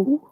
Ooh.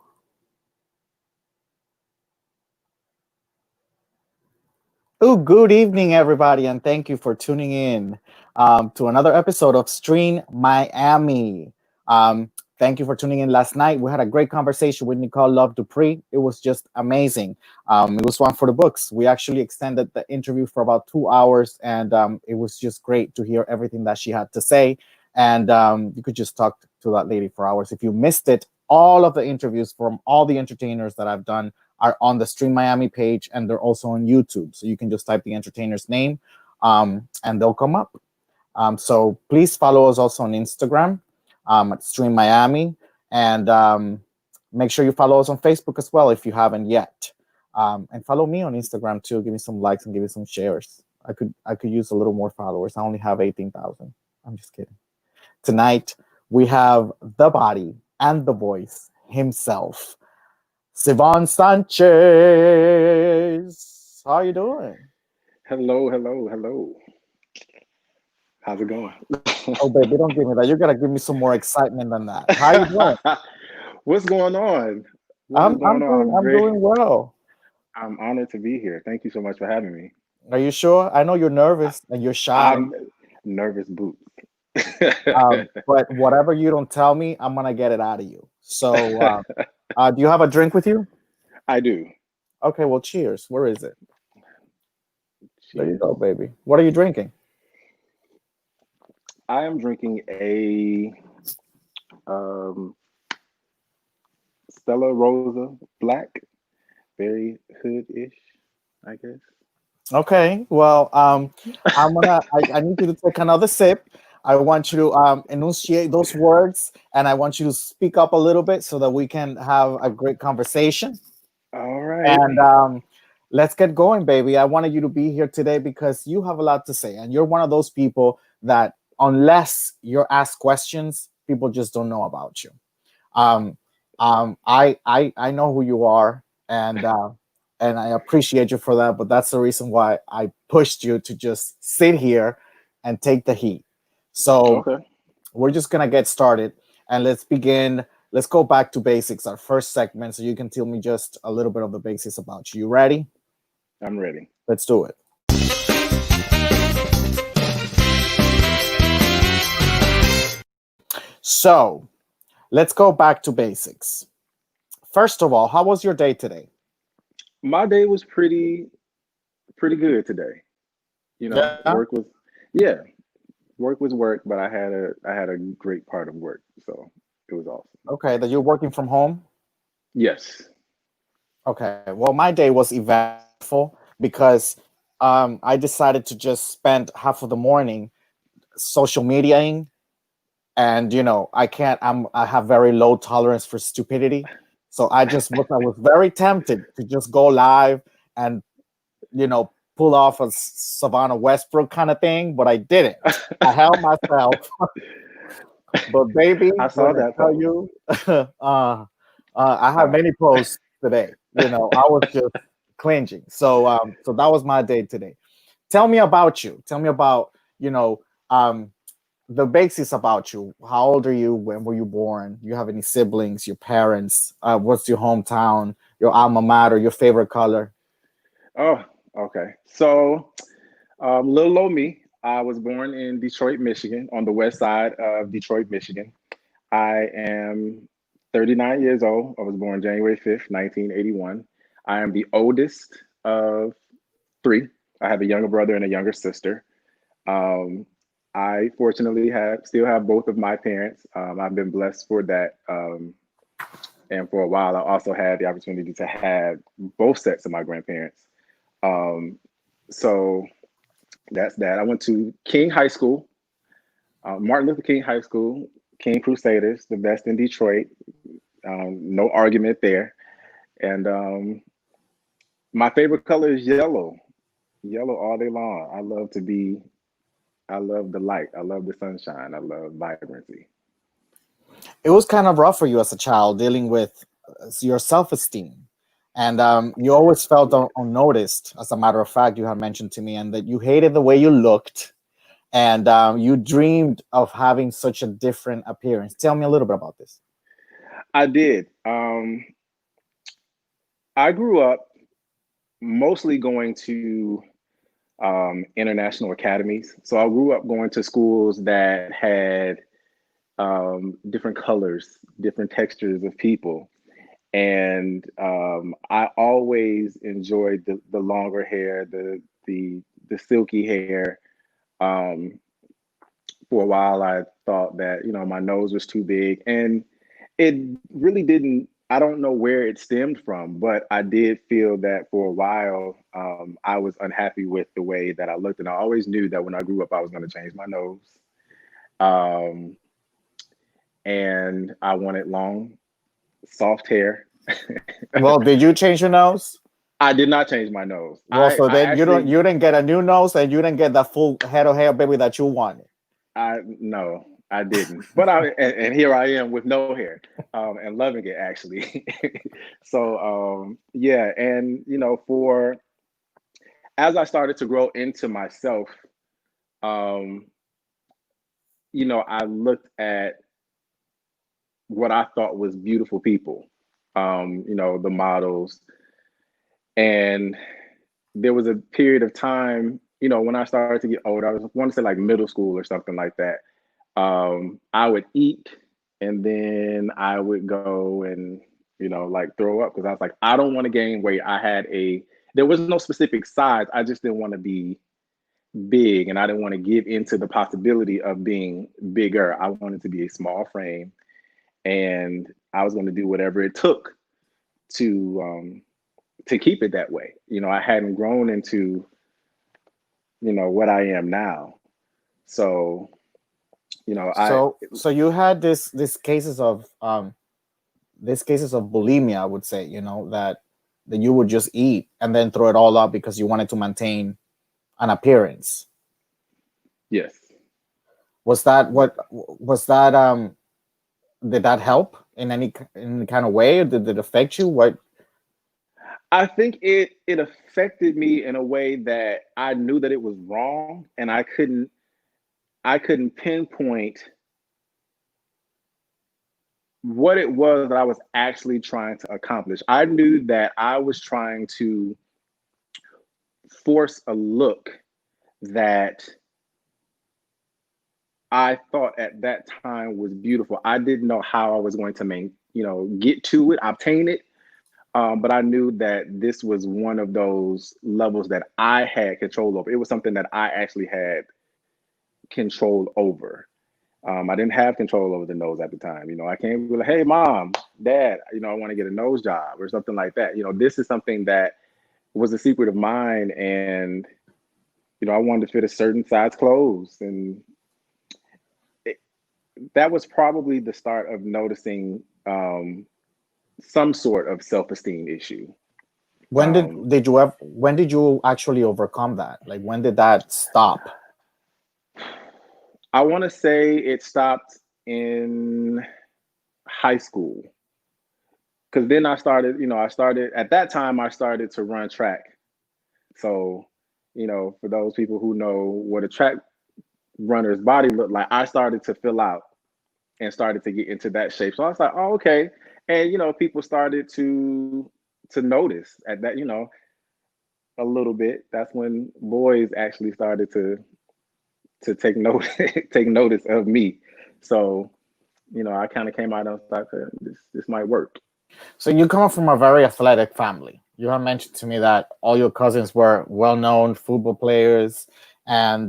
Oh, good evening, everybody, and thank you for tuning in to another episode of Stream Miami. Um, Thank you for tuning in last night. We had a great conversation with Nicole Love Dupree. It was just amazing. It was one for the books. We actually extended the interview for about 2 hours, and it was just great to hear everything that she had to say. And you could just talk to that lady for hours. If you missed it, all of the interviews from all the entertainers that I've done are on the Stream Miami page, and they're also on YouTube. So you can just type the entertainer's name and they'll come up. So please follow us also on Instagram at Stream Miami. And make sure you follow us on Facebook as well if you haven't yet. And follow me on Instagram too. Give me some likes and give me some shares. I could use a little more followers. I only have 18,000. I'm just kidding. Tonight, we have the body and the voice himself, Syvon Sanchez. How you doing? Hello, hello, hello. How's it going? Oh, baby, don't give me that. You gotta give me some more excitement than that. How you doing? What's going on? What is going on? I'm doing well. I'm honored to be here. Thank you so much for having me. Are you sure? I know you're nervous and you're shy. I'm nervous boots. But whatever you don't tell me, I'm gonna get it out of you. So, do you have a drink with you? I do. Okay, well, cheers. Where is it? There you Cheers. go, baby. What are you drinking? I am drinking a um, Stella Rosa Black, very hood-ish, I guess. Okay, well, I need you to take another sip. I want you to enunciate those words, and I want you to speak up a little bit so that we can have a great conversation. All right. And let's get going, baby. I wanted you to be here today because you have a lot to say, and you're one of those people that, unless you're asked questions, people just don't know about you. Um, I know who you are, and I appreciate you for that. But that's the reason why I pushed you to just sit here and take the heat. So Okay. we're just gonna get started, and let's begin. Let's go back to basics, our first segment, so you can tell me just a little bit of the basics about you. You ready? I'm ready. Let's do it. So let's go back to basics. First of all, how was your day today? My day was pretty good today. Yeah. Work was yeah, work was work, but I had a great part of work, so it was awesome. Okay, that you're working from home? Yes. Okay. Well, my day was eventful because I decided to just spend half of the morning social mediaing, and I have very low tolerance for stupidity. So I was very tempted to just go live and pull off a Savannah Westbrook kind of thing, but I didn't. I held myself. But baby, I when saw I that tell post. you, I have Uh, many posts today. I was just cringing. So that was my day today. Tell me about you. Tell me about um, the basics about you. How old are you? When were you born? You have any siblings? Your parents? What's your hometown? Your alma mater? Your favorite color? oh, okay. So, little old me. I was born in Detroit, Michigan, on the west side of Detroit, Michigan. I am 39 years old. I was born January 5th, 1981. I am the oldest of three. I have a younger brother and a younger sister. Um, I fortunately have still have both of my parents. I've been blessed for that. And for a while, I also had the opportunity to have both sets of my grandparents. Um, so that's that. I went to King High School, Martin Luther King High School, King Crusaders, the best in Detroit. No argument there. And my favorite color is yellow, yellow all day long. I love the light. I love the sunshine. I love vibrancy. It was kind of rough for you as a child dealing with your self-esteem, and you always felt unnoticed. As a matter of fact, you had mentioned to me, and that you hated the way you looked, and you dreamed of having such a different appearance. Tell me a little bit about this. I did. I grew up mostly going to international academies. So I grew up going to schools that had different colors, different textures of people. And I always enjoyed the longer hair, the silky hair. Um, for a while, I thought that my nose was too big, and it really didn't. I don't know where it stemmed from, but I did feel that for a while, I was unhappy with the way that I looked, and I always knew that when I grew up, I was going to change my nose, um, and I wanted long, soft hair. Well, did you change your nose? I did not change my nose. Well, so I then actually, you didn't get a new nose and you didn't get the full head of hair, baby, that you wanted. I no, I didn't. But and here I am with no hair, and loving it actually. So yeah, and for as I started to grow into myself, um, I looked at what I thought was beautiful people, the models, and there was a period of time, when I started to get older, I want to say like middle school or something like that. I would eat and then I would go and, like throw up because I was like, I don't want to gain weight. There was no specific size. I just didn't want to be big and I didn't want to give into the possibility of being bigger. I wanted to be a small frame and I was going to do whatever it took to, to keep it that way. I hadn't grown into, what I am now. So, I, So you had this cases of these cases of bulimia, I would say, that you would just eat and then throw it all up because you wanted to maintain an appearance. yes. Was that what was that did that help in any kind of way? Or did it affect you? What I think it affected me in a way that I knew that it was wrong and I couldn't pinpoint what it was that I was actually trying to accomplish. I knew that I was trying to force a look that I thought at that time was beautiful. I didn't know how I was going to get to it, obtain it. But I knew that this was one of those levels that I had control over. It was something that I actually had control over. I didn't have control over the nose at the time. I can't be like, hey, mom, dad, I want to get a nose job or something like that. This is something that was a secret of mine. And, I wanted to fit a certain size clothes. And it, that was probably the start of noticing some sort of self esteem issue. when Um, when did you actually overcome that? Like when did that stop? I want to say it stopped in high school because then I started at that time, I started to run track. So, for those people who know what a track runner's body looked like, I started to fill out and started to get into that shape. So I was like, oh, okay. And, people started to notice at that, a little bit. That's when boys actually started to take note take notice of me. So, I kind of came out and was like, this might work. So you come from a very athletic family. You have mentioned to me that all your cousins were well-known football players, and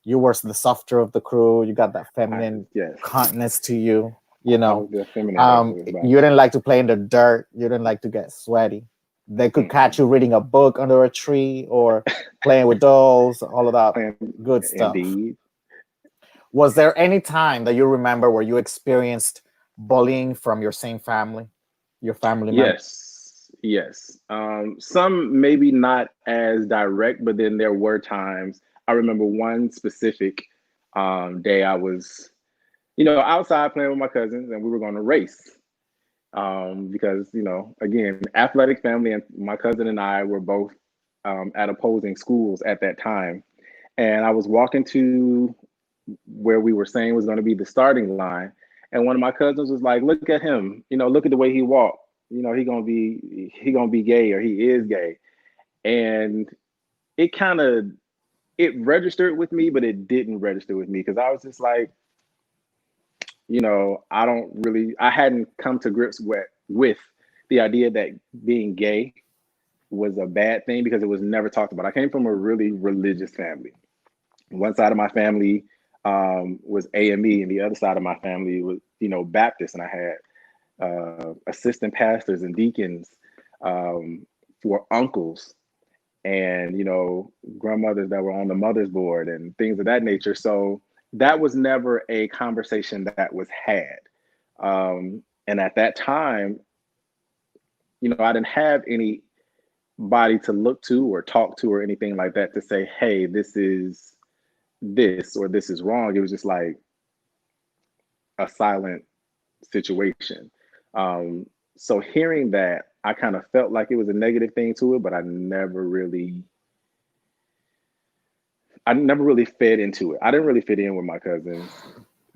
you were the softer of the crew. You got that feminine Yes, continence to you. I was the feminine of the You bunch. didn't like to play in the dirt. You didn't like to get sweaty. They could catch Mm-mm. you reading a book under a tree or playing with dolls. All of that Playing, good stuff. indeed. Was there any time that you remember where you experienced bullying from your same family, your family member? Yes, yes. Some maybe not as direct, but then there were times. I remember one specific day I was, outside playing with my cousins, and we were going to race. Because again, athletic family, and my cousin and I were both at opposing schools at that time. And I was walking to where we were saying was going to be the starting line, And one of my cousins was like, "Look at him. Look at the way he walked. He gonna be gay, or he is gay." And it kind of it registered with me, but it didn't register with me because I was just like, I hadn't come to grips with the idea that being gay was a bad thing because it was never talked about. I came from a really religious family. One side of my family was AME, and the other side of my family was, Baptist, and I had assistant pastors and deacons for uncles, and grandmothers that were on the mother's board and things of that nature. So that was never a conversation that was had. And at that time, I didn't have anybody to look to or talk to or anything like that to say, hey, this is this or this is wrong. It was just like a silent situation. So hearing that, I kind of felt like it was a negative thing to it, but I never really fed into it. I didn't really fit in with my cousins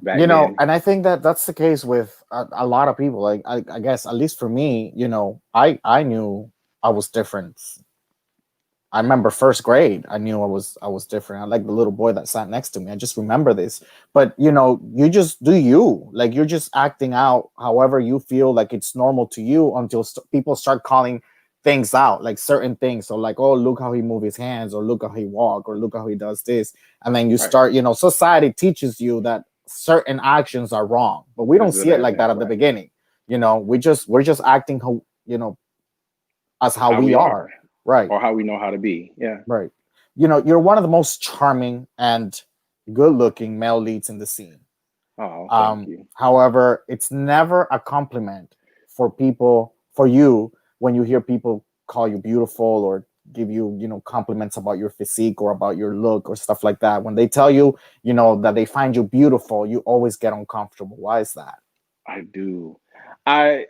back then. And I think that that's the case with a lot of people. Like I guess at least for me, I knew I was different. I remember first grade. I knew I was different. I like the little boy that sat next to me. I just remember this. But you just do you. Like you're just acting out however you feel like it's normal to you until people start calling things out, like certain things. So like, oh, look how he move his hands, or look how he walk, or look how he does this, and then you Right. start. Society teaches you that certain actions are wrong, but we don't This is a see it bad like that thing. at the Right. beginning. We're just acting how as how How we we are, are, right? or how we know how to be. Yeah. Right. You're one of the most charming and good-looking male leads in the scene. Oh, thank you. However, it's never a compliment for you when you hear people call you beautiful or give you, compliments about your physique or about your look or stuff like that. When they tell you, that they find you beautiful, you always get uncomfortable. Why is that? I do. I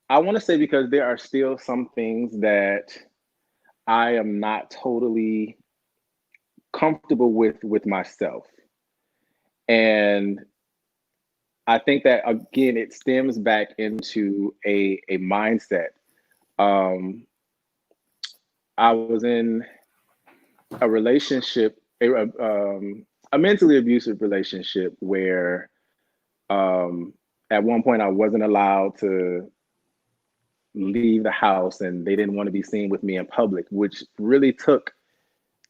I want to say because there are still some things that I am not totally comfortable with myself. And I think that again it stems back into a mindset. Um I was in a relationship, a mentally abusive relationship where um at one point I wasn't allowed to leave the house, and they didn't want to be seen with me in public, which really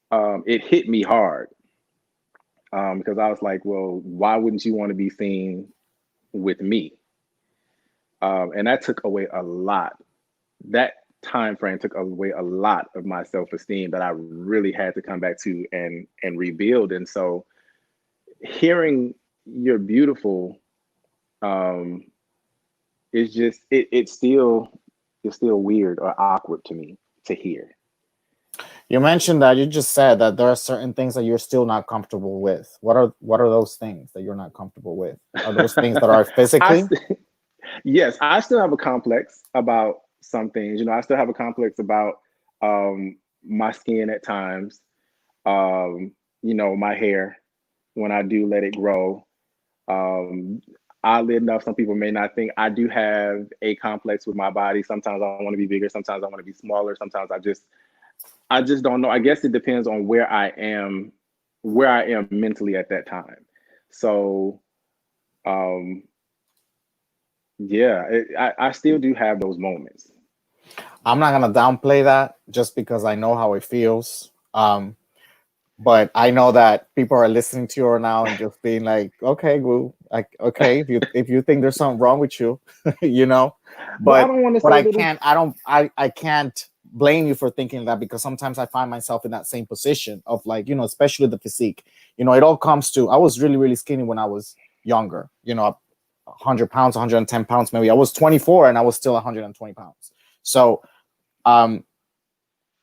it hit me hard, because I was like, well, why wouldn't you want to be seen with me? And that took away a lot. That time frame took away a lot of my self-esteem that I really had to come back to and rebuild. And so hearing you're beautiful um is just it's still weird or awkward to me to hear. You mentioned that you just said that there are certain things that you're still not comfortable with. What are those things that you're not comfortable with? Are those things that are I physically? st- yes, I still have a complex about some things. I still have a complex about my skin at times. My hair when I do let it grow. Um, Oddly enough, some people may not think I do have a complex with my body. Sometimes I want to be bigger. Sometimes I want to be smaller. Sometimes I just don't know. I guess it depends on where I am mentally at that time. So, um, yeah, I still do have those moments. I'm not gonna downplay that just because I know how it feels. But I know that people are listening to you right now and just being like, okay, well, like, okay, if you think there's something wrong with you, you know, Well, I but don't want to but say I that it's can't, I don't, I can't blame you for thinking that, because sometimes I find myself in that same position of like, especially the physique. It all comes to, I was really, really skinny when I was younger, 100 pounds, 110 pounds, maybe. I was 24 and I was still 120 pounds. So, um,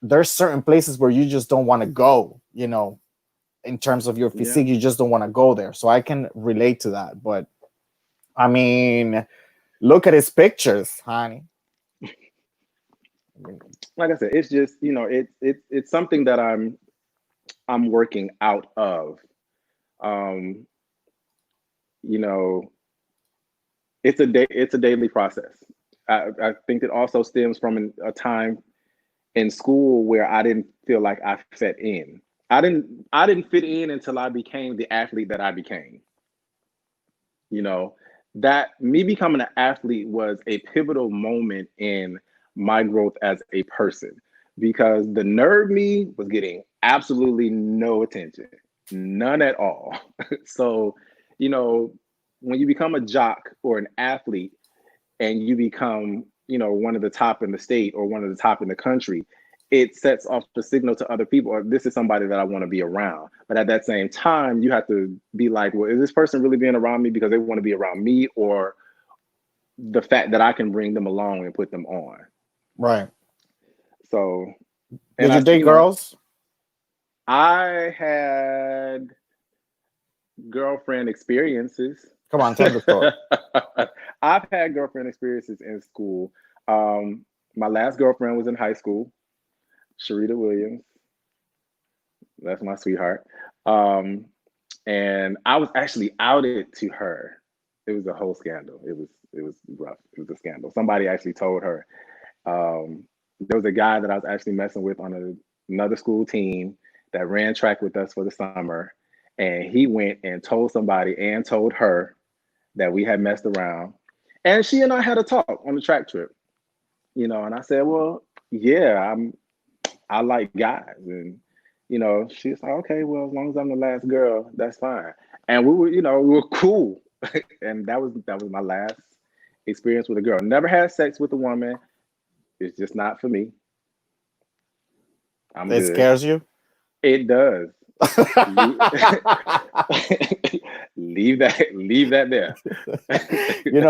there's certain places where you just don't want to go, in terms of your yeah. physique. You just don't want to go there. So I can relate to that. But I mean, look at his pictures, honey. Like I said, it's just it's something that I'm working out of. Um, you know, it's a daily process. I think it also stems from a time in school where I didn't feel like I fit in. I didn't fit in until I became the athlete that I became. You know, that me becoming an athlete was a pivotal moment in my growth as a person because the nerd me was getting absolutely no attention, none at all. So, you know, when you become a jock or an athlete and you become, one of the top in the state or one of the top in the country, it sets off the signal to other people, or this is somebody that I want to be around. But at that same time, you have to be like, well, is this person really being around me because they want to be around me, or the fact that I can bring them along and put them on? Right. So, and Did you date girls? I had girlfriend experiences. Come on, tell the story. I've had girlfriend experiences in school. My last girlfriend was in high school, Sharita Williams. That's my sweetheart. Um, and I was actually outed to her. It was a whole scandal. It was rough. It was a scandal. Somebody actually told her. There was a guy that I was actually messing with on another school team that ran track with us for the summer, and he went and told somebody and told her that we had messed around. And she and I had a talk on the track trip, and I said, well, yeah, I like guys. And, she's like, okay, well, as long as I'm the last girl, that's fine. And we were cool. And that was my last experience with a girl. Never had sex with a woman. It's just not for me. I'm It good. scares you? It does. leave, leave that there.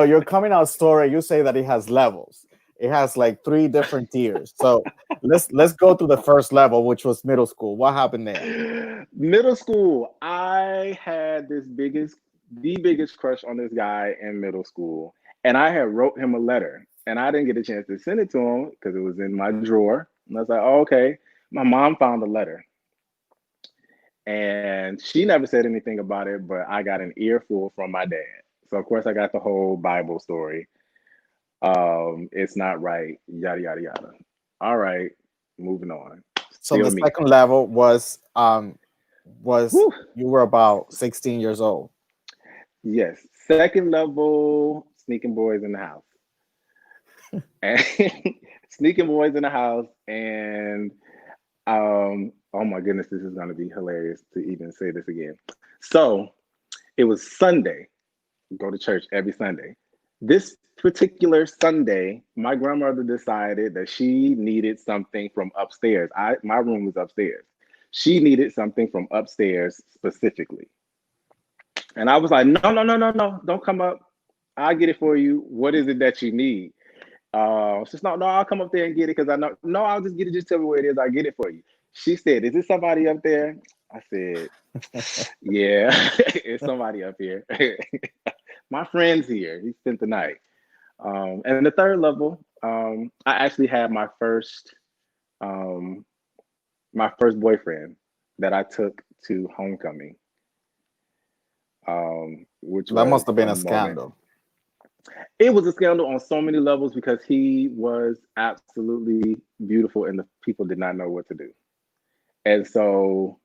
Your coming out story, you say that it has levels. It has like three different tiers. So let's go to the first level, which was middle school. What happened there? Middle school, I had the biggest crush on this guy in middle school, and I had wrote him a letter, and I didn't get a chance to send it to him because it was in my drawer. And I was like, oh, okay. My mom found the letter, and she never said anything about it, but I got an earful from my dad. So of course I got the whole Bible story. It's not right, yada yada yada. All right, moving on. So Still the me. second level was Whew. you were about 16 years old. Yes, second level sneaking boys in the house, and sneaking boys in the house, and oh my goodness, this is gonna be hilarious to even say this again. So it was Sunday. Go to church every Sunday. This particular Sunday, my grandmother decided that she needed something from upstairs. My room was upstairs. She needed something from upstairs specifically. And I was like, no, no, no, no, no, don't come up. I'll get it for you. What is it that you need? She's no, I'll come up there and get it because I know. No, I'll just get it. Just tell me where it is. I'll get it for you. She said, is this somebody up there? I said, yeah, it's somebody up here. My friend's here. He spent the night. And the third level, I actually had um, my first boyfriend that I took to homecoming, which That was must have been a a moment. scandal. It was a scandal on so many levels because he was absolutely beautiful, and the people did not know what to do. And so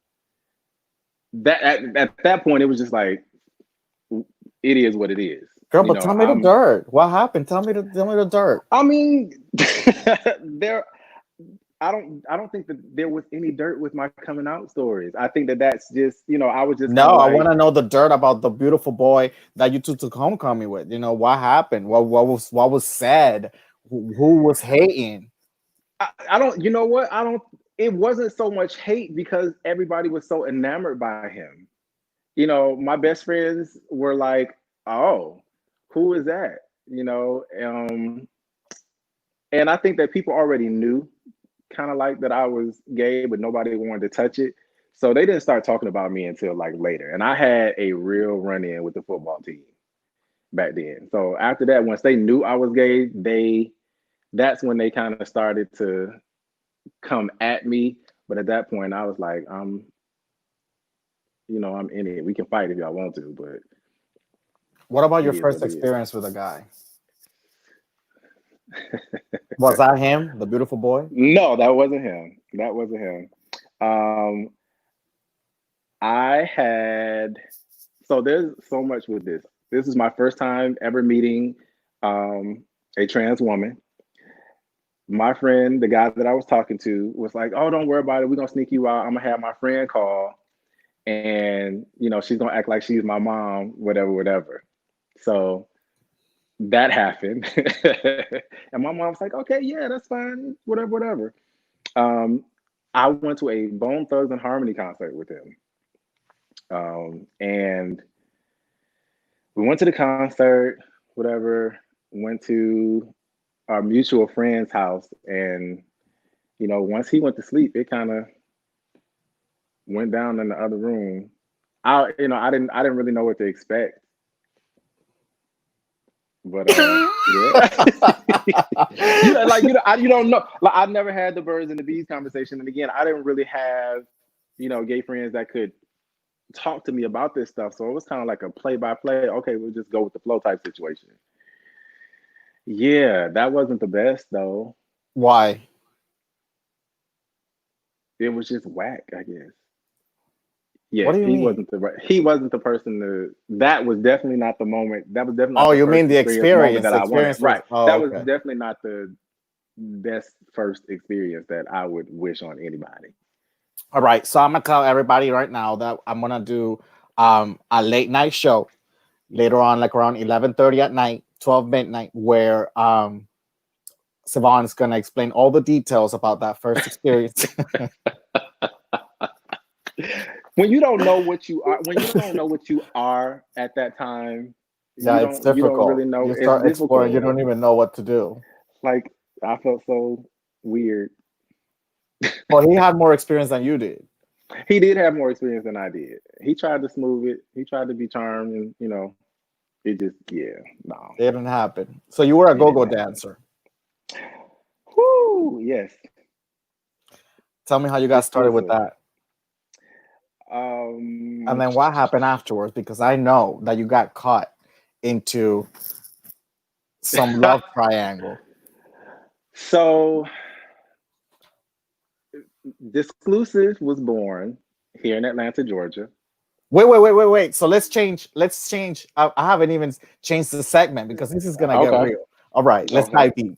that at that point, it was just like it is what it is. Girl, You but know, tell me the I'm. dirt. What happened? Tell me the dirt. I mean, there. I don't think that there was any dirt with my coming out stories. I think that that's just, I was just kind No, of I want like, to know the dirt about the beautiful boy that you took to homecoming with. What happened? What was said? Who was hating? I don't, you know what? I don't, it wasn't so much hate because everybody was so enamored by him. My best friends were like, oh, who is that? And I think that people already knew kind of like that I was gay, but nobody wanted to touch it. So they didn't start talking about me until like later. And I had a real run in with the football team back then. So after that, once they knew I was gay, that's when they kind of started to come at me. But at that point, I was like, I'm in it. We can fight if y'all want to, but What about It your is first what it is. experience with a guy? Was that him, the beautiful boy? No, that wasn't him. That wasn't him. Um, I had so there's so much with this. This is my first time ever meeting um, a trans woman. My friend, the guy that I was talking to, was like, "Oh, don't worry about it. We're gonna sneak you out. I'm gonna have my friend call, and she's gonna act like she's my mom, whatever, whatever." So that happened, and my mom was like, "Okay, yeah, that's fine, whatever, whatever." Um, I went to a Bone Thugs and Harmony concert with him, and we went to the concert, whatever. Went to our mutual friend's house, and once he went to sleep, it kind of went down in the other room. I didn't really know what to expect, but yeah. You don't know. Like, I never had the birds and the bees conversation, and again, I didn't really have gay friends that could talk to me about this stuff. So it was kind of like a play by play. Okay, we'll just go with the flow type situation. Yeah, that wasn't the best though. Why? It was just whack, I guess. What Yeah, do you he mean? wasn't the right. He wasn't the person to. That was definitely not the moment. That was definitely not Oh, the you first mean the experience moment experience? that The I wanted. experience was, Right. oh, That was okay. definitely not the best first experience that I would wish on anybody. All right. So I'm gonna tell everybody right now that I'm gonna do a late night show later on, like around 11:30 at night, 12 midnight, where Syvon is gonna explain all the details about that first experience. When you don't know what you are, when you don't know what you are at that time, Yeah, it's you don't really difficult. know. You It's start exploring, you difficult. don't even know what to do. Like, I felt so weird. Well, he had more experience than you did. He did have more experience than I did. He tried to smooth it. He tried to be charmed, and it just, yeah, no, It didn't happen. So you were a it didn't go-go happen. dancer. Whoo, yes, Tell me how you got started with exclusive. that. And Um, then what happened afterwards? Because I know that you got caught into some love triangle. so Disclusive was born here in Atlanta, Georgia. Wait. So let's change. Let's change. I haven't even changed the segment because this is gonna get Okay, real. All right, let's okay. dive deep.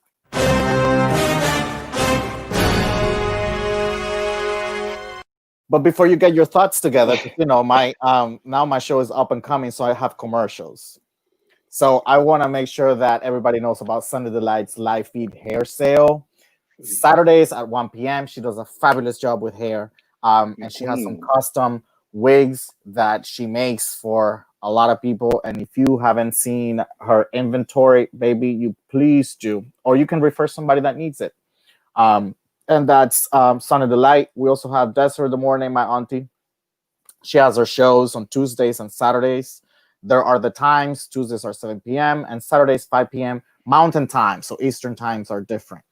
But before you get your thoughts together, because my now my show is up and coming, so I have commercials. So I want to make sure that everybody knows about Sunday Delight's live feed hair sale. Saturdays at 1 p.m. She does a fabulous job with hair. And she has some Queen. custom wigs that she makes for a lot of people. And if you haven't seen her inventory, baby, you please do. Or you can refer somebody that needs it. Um, and that's Sunday Delight. We also have Desert the Morning, my auntie. She has her shows on Tuesdays and Saturdays. There are the times. Tuesdays are 7 p.m. and Saturdays 5 p.m. Mountain time. So Eastern times are different.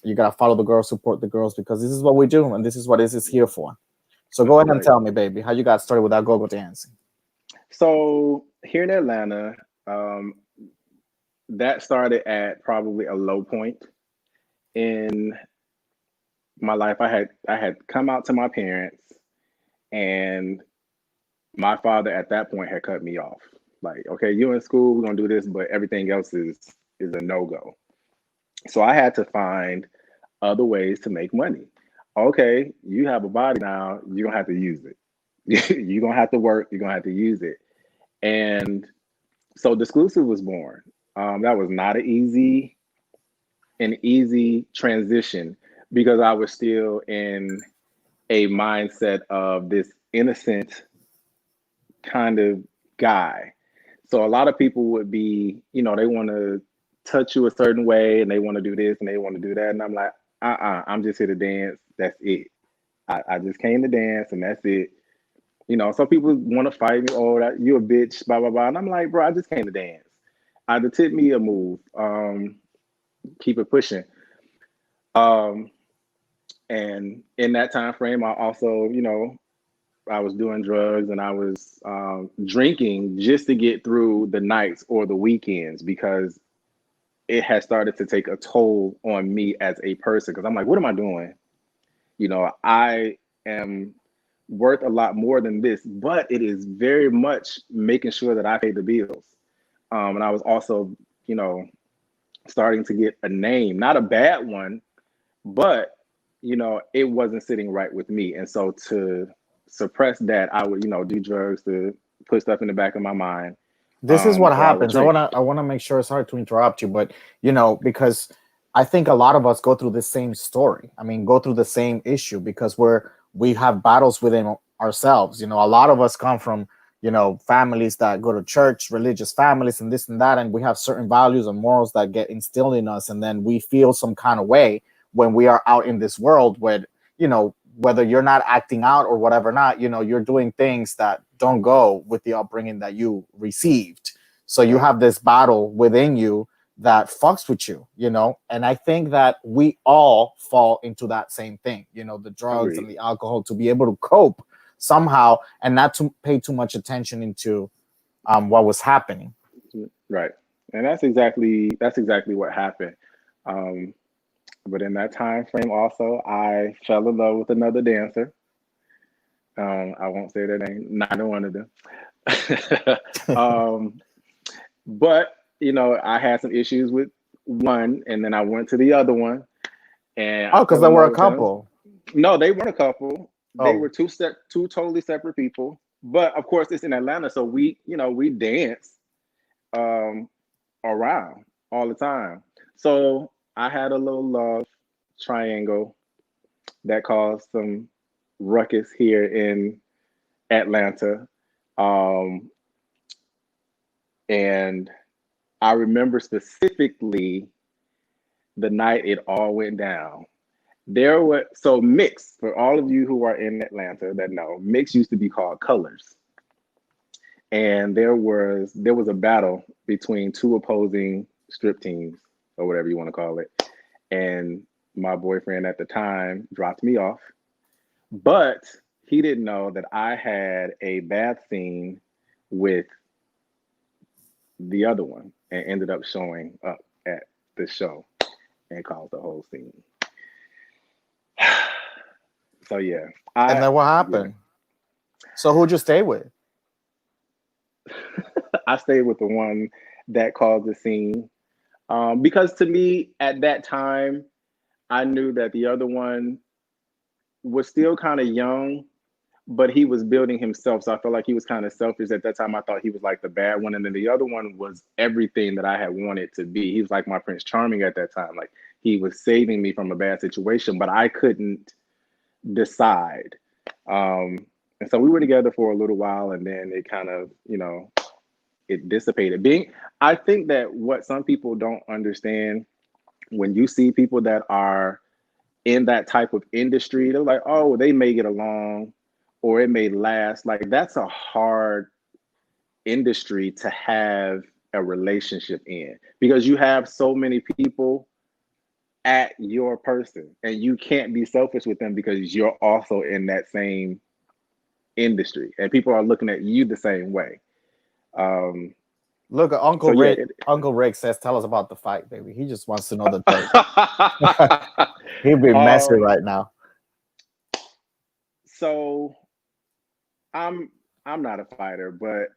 You gotta follow the girls, support the girls, because this is what we do and this is what this is here for. So go ahead and Right. tell me, baby, how you got started with that go-go dancing. So here in Atlanta, um, that started at probably a low point in my life. I had come out to my parents, and my father at that point had cut me off. Like, okay, you in school, we're gonna do this, but everything else is a no go. So I had to find other ways to make money. Okay, you have a body now, you're gonna have to use it. You're gonna have to work, you're gonna have to use it. And so Disclusive was born. That was not an easy transition because I was still in a mindset of this innocent kind of guy. So a lot of people would be, they want to touch you a certain way and they want to do this and they want to do that. And I'm like, I'm just here to dance. That's it. I just came to dance and that's it. Some people want to fight me. Oh, that you a bitch, blah, blah, blah. And I'm like, bro, I just came to dance. Either tip me or move. Keep it pushing. Um, and in that time frame, I also, I was doing drugs and I was drinking just to get through the nights or the weekends because it has started to take a toll on me as a person. Because I'm like, what am I doing? I am worth a lot more than this, but it is very much making sure that I pay the bills. And I was also, you know, starting to get a name, not a bad one, but it wasn't sitting right with me. And so to suppress that, I would, do drugs to put stuff in the back of my mind, This is what or I would happens. I drink. wanna I wanna make sure. Sorry to interrupt you, but because I think a lot of us go through the same story. I mean, go through the same issue because we have battles within ourselves. A lot of us come from families that go to church, religious families, and this and that, and we have certain values and morals that get instilled in us, and then we feel some kind of way when we are out in this world where whether you're not acting out or whatever not, you're doing things that don't go with the upbringing that you received. So you Right. have this battle within you that fucks with you. And I think that we all fall into that same thing, the drugs and Agreed. the alcohol to be able to cope somehow and not to pay too much attention into what was happening. Right. And that's exactly what happened. Um, but in that time frame, also, I fell in love with another dancer. I won't say their name, neither one of them. um, but I had some issues with one, and then I went to the other one, and I Oh, because fell there in were love a with him. couple. No, they weren't a couple. They were Oh, two totally separate people. But of course, it's in Atlanta, so we dance um, around all the time. So I had a little love triangle that caused some ruckus here in Atlanta. Um, and I remember specifically the night it all went down. There were so mix for all of you who are in Atlanta that know mix used to be called colors, and there was a battle between two opposing strip teams or whatever you want to call it, and my boyfriend at the time dropped me off, but he didn't know that I had a bath scene with the other one and ended up showing up at the show and caused the whole scene. So yeah, and I then what yeah, happened? So who'd you stay with? I stayed with the one that caused the scene because to me at that time I knew that the other one was still kind of young, but he was building himself. So I felt like he was kind of selfish at that time. I thought he was like the bad one, and then the other one was everything that I had wanted to be. He was like my Prince Charming at that time. Like he was saving me from a bad situation, but I couldn't decide. Um, and so we were together for a little while, and then it kind of, it dissipated. I think that what some people don't understand when you see people that are in that type of industry, they're like, oh, they may get along or it may last. Like that's a hard industry to have a relationship in because you have so many people at your person and you can't be selfish with them because you're also in that same industry and people are looking at you the same way. Um, Look, so yeah, Uncle Rick says, "Tell us about the fight, baby." He just wants to know the dirt. He'll be messy um, right now. so I'm I'm not a fighter, but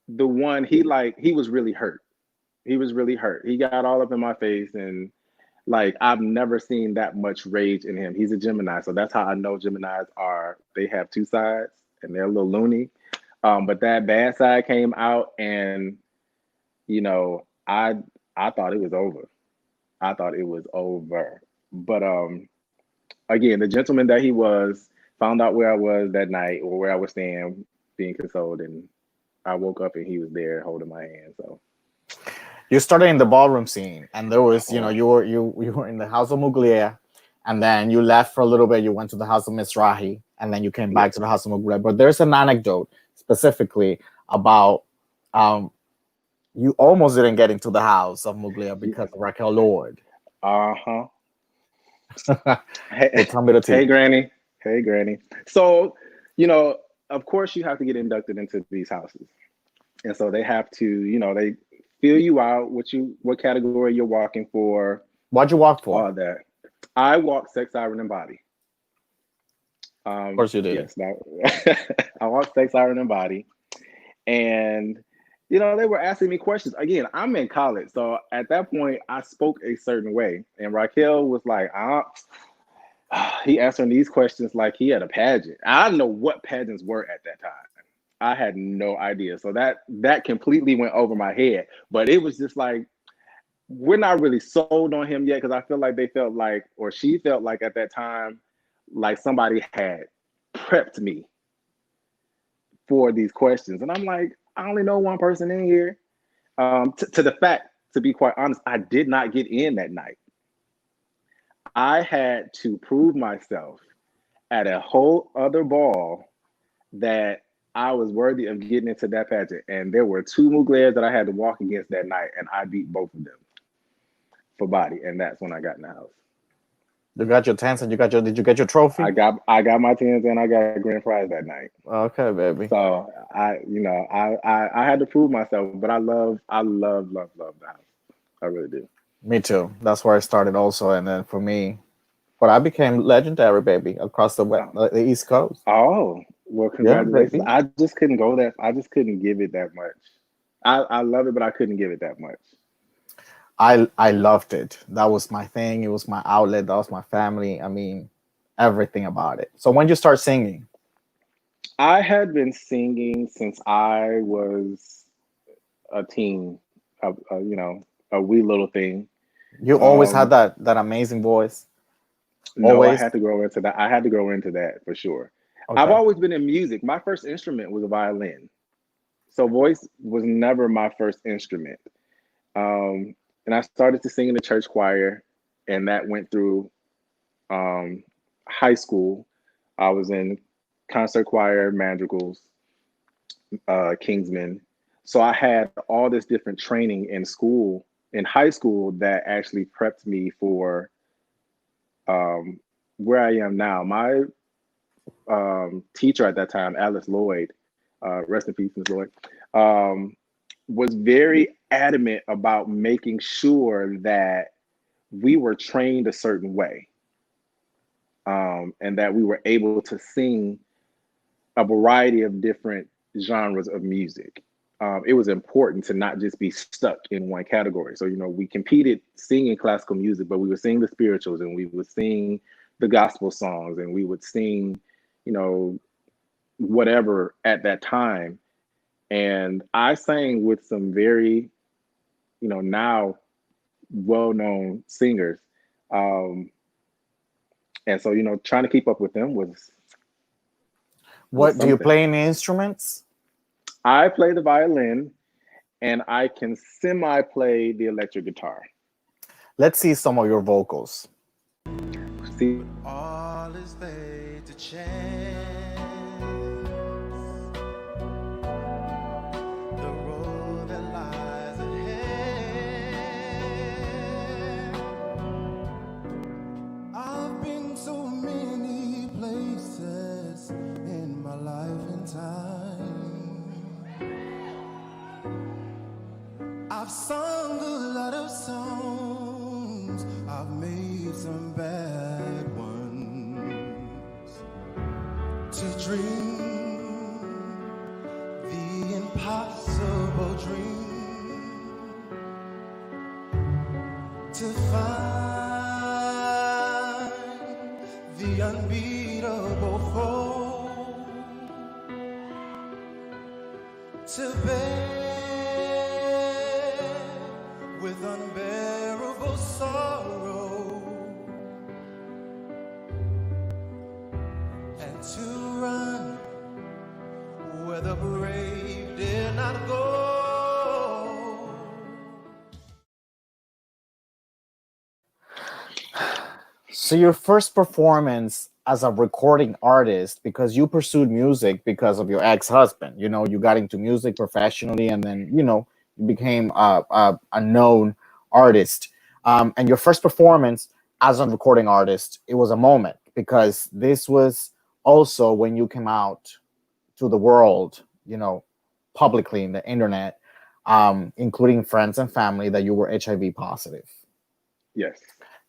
the one he was really hurt. He was really hurt. He got all up in my face and like I've never seen that much rage in him. He's a Gemini, so that's how I know Geminis are. They have two sides and they're a little loony. But that bad side came out, and you know, I thought it was over. I thought it was over. But again, the gentleman that he was found out where I was that night or where I was staying, being consoled, and I woke up and he was there holding my hand. So, You started in the ballroom scene, and there was, oh, you were in the house of Muglia, and then you left for a little bit. You went to the house of Mizrahi, and then you came back to yes. the house of Muglia. But there's an anecdote specifically about um, you almost didn't get into the house of Muglia because of Raquel Lord. Uh huh. Well, Hey, tell me the hey, tea. Granny. Hey, Granny. So, you know, of course, you have to get inducted into these houses, and so they have to, they fill you out, what category you're walking for, What'd you walk for? all that. I walk sex, siren, and body. Of course you did. Yes, I walk sex, siren, and body, and they were asking me questions. Again, I'm in college, so at that point, I spoke a certain way, and Raquel was like, he answering these questions like he had a pageant. I don't know what pageants were at that time. I had no idea. So that completely went over my head. But it was just like, we're not really sold on him yet, because I feel like they felt like, or she felt like at that time, like somebody had prepped me for these questions. And I'm like, I only know one person in here. To the fact, to be quite honest, I did not get in that night. I had to prove myself at a whole other ball that I was worthy of getting into that pageant. And there were two Mugleres that I had to walk against that night, and I beat both of them for body. And that's when I got in the house. You got your tens and did you get your trophy? I got my tens and I got a grand prize that night. Okay, baby. So I had to prove myself, but I love the house. I really do. Me too. That's where I started also, and then for me, but I became legendary, baby, across the East Coast. Oh, well, Yeah, congratulations. baby. I just couldn't go that. I just couldn't give it that much. I love it, but I couldn't give it that much. I loved it. That was my thing. It was my outlet. That was my family. I mean, everything about it. So when you start singing, I had been singing since I was a teen, a wee little thing. you always had Um, that amazing voice. no, I Always. had to grow into that. I had to grow into that for sure. I've Okay. always been in music. My first instrument was a violin. So voice was never my first instrument. Um, and I started to sing in the church choir, and that went through um, high school. I was in concert choir, madrigals, Kingsmen. So I had all this different training in school, in high school, that actually prepped me for um, where I am now. My teacher at that time, Alice Lloyd, rest in peace, Miss Lloyd, um, was very adamant about making sure that we were trained a certain way, and that we were able to sing a variety of different genres of music. It was important to not just be stuck in one category. So, we competed singing classical music, but we would sing the spirituals, and we would sing the gospel songs, and we would sing, you know, whatever at that time. And I sang with some very, now well-known singers. Um, and so, trying to keep up with them was What do you something. play any instruments? I play the violin, and I can semi play the electric guitar. Let's see some of your vocals. See, All is laid to chance. The road that lies ahead. I've been so many places in my life and time. I've sung a lot of songs. I've made some bad ones. To dream the impossible dream. To find the unbeatable foe. To bear with unbearable sorrow, and to run where the brave dare not go. So your first performance as a recording artist, because you pursued music because of your ex-husband, you got into music professionally, and then you became a known artist. And your first performance as a recording artist, it was a moment, because this was also when you came out to the world, publicly in the internet, including friends and family, that you were HIV positive. Yes.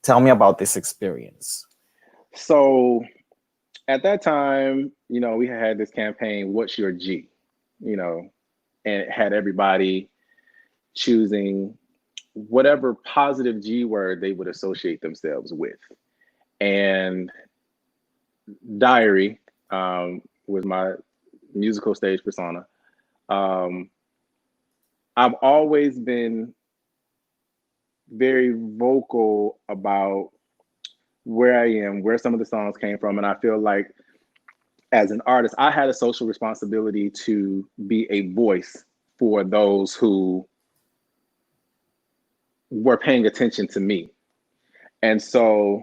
Tell me about this experience. So at that time, we had this campaign, What's Your G? And it had everybody choosing whatever positive G word they would associate themselves with. And Diary was my musical stage persona. Um, I've always been very vocal about where I am, where some of the songs came from. And I feel like as an artist, I had a social responsibility to be a voice for those who were paying attention to me. And so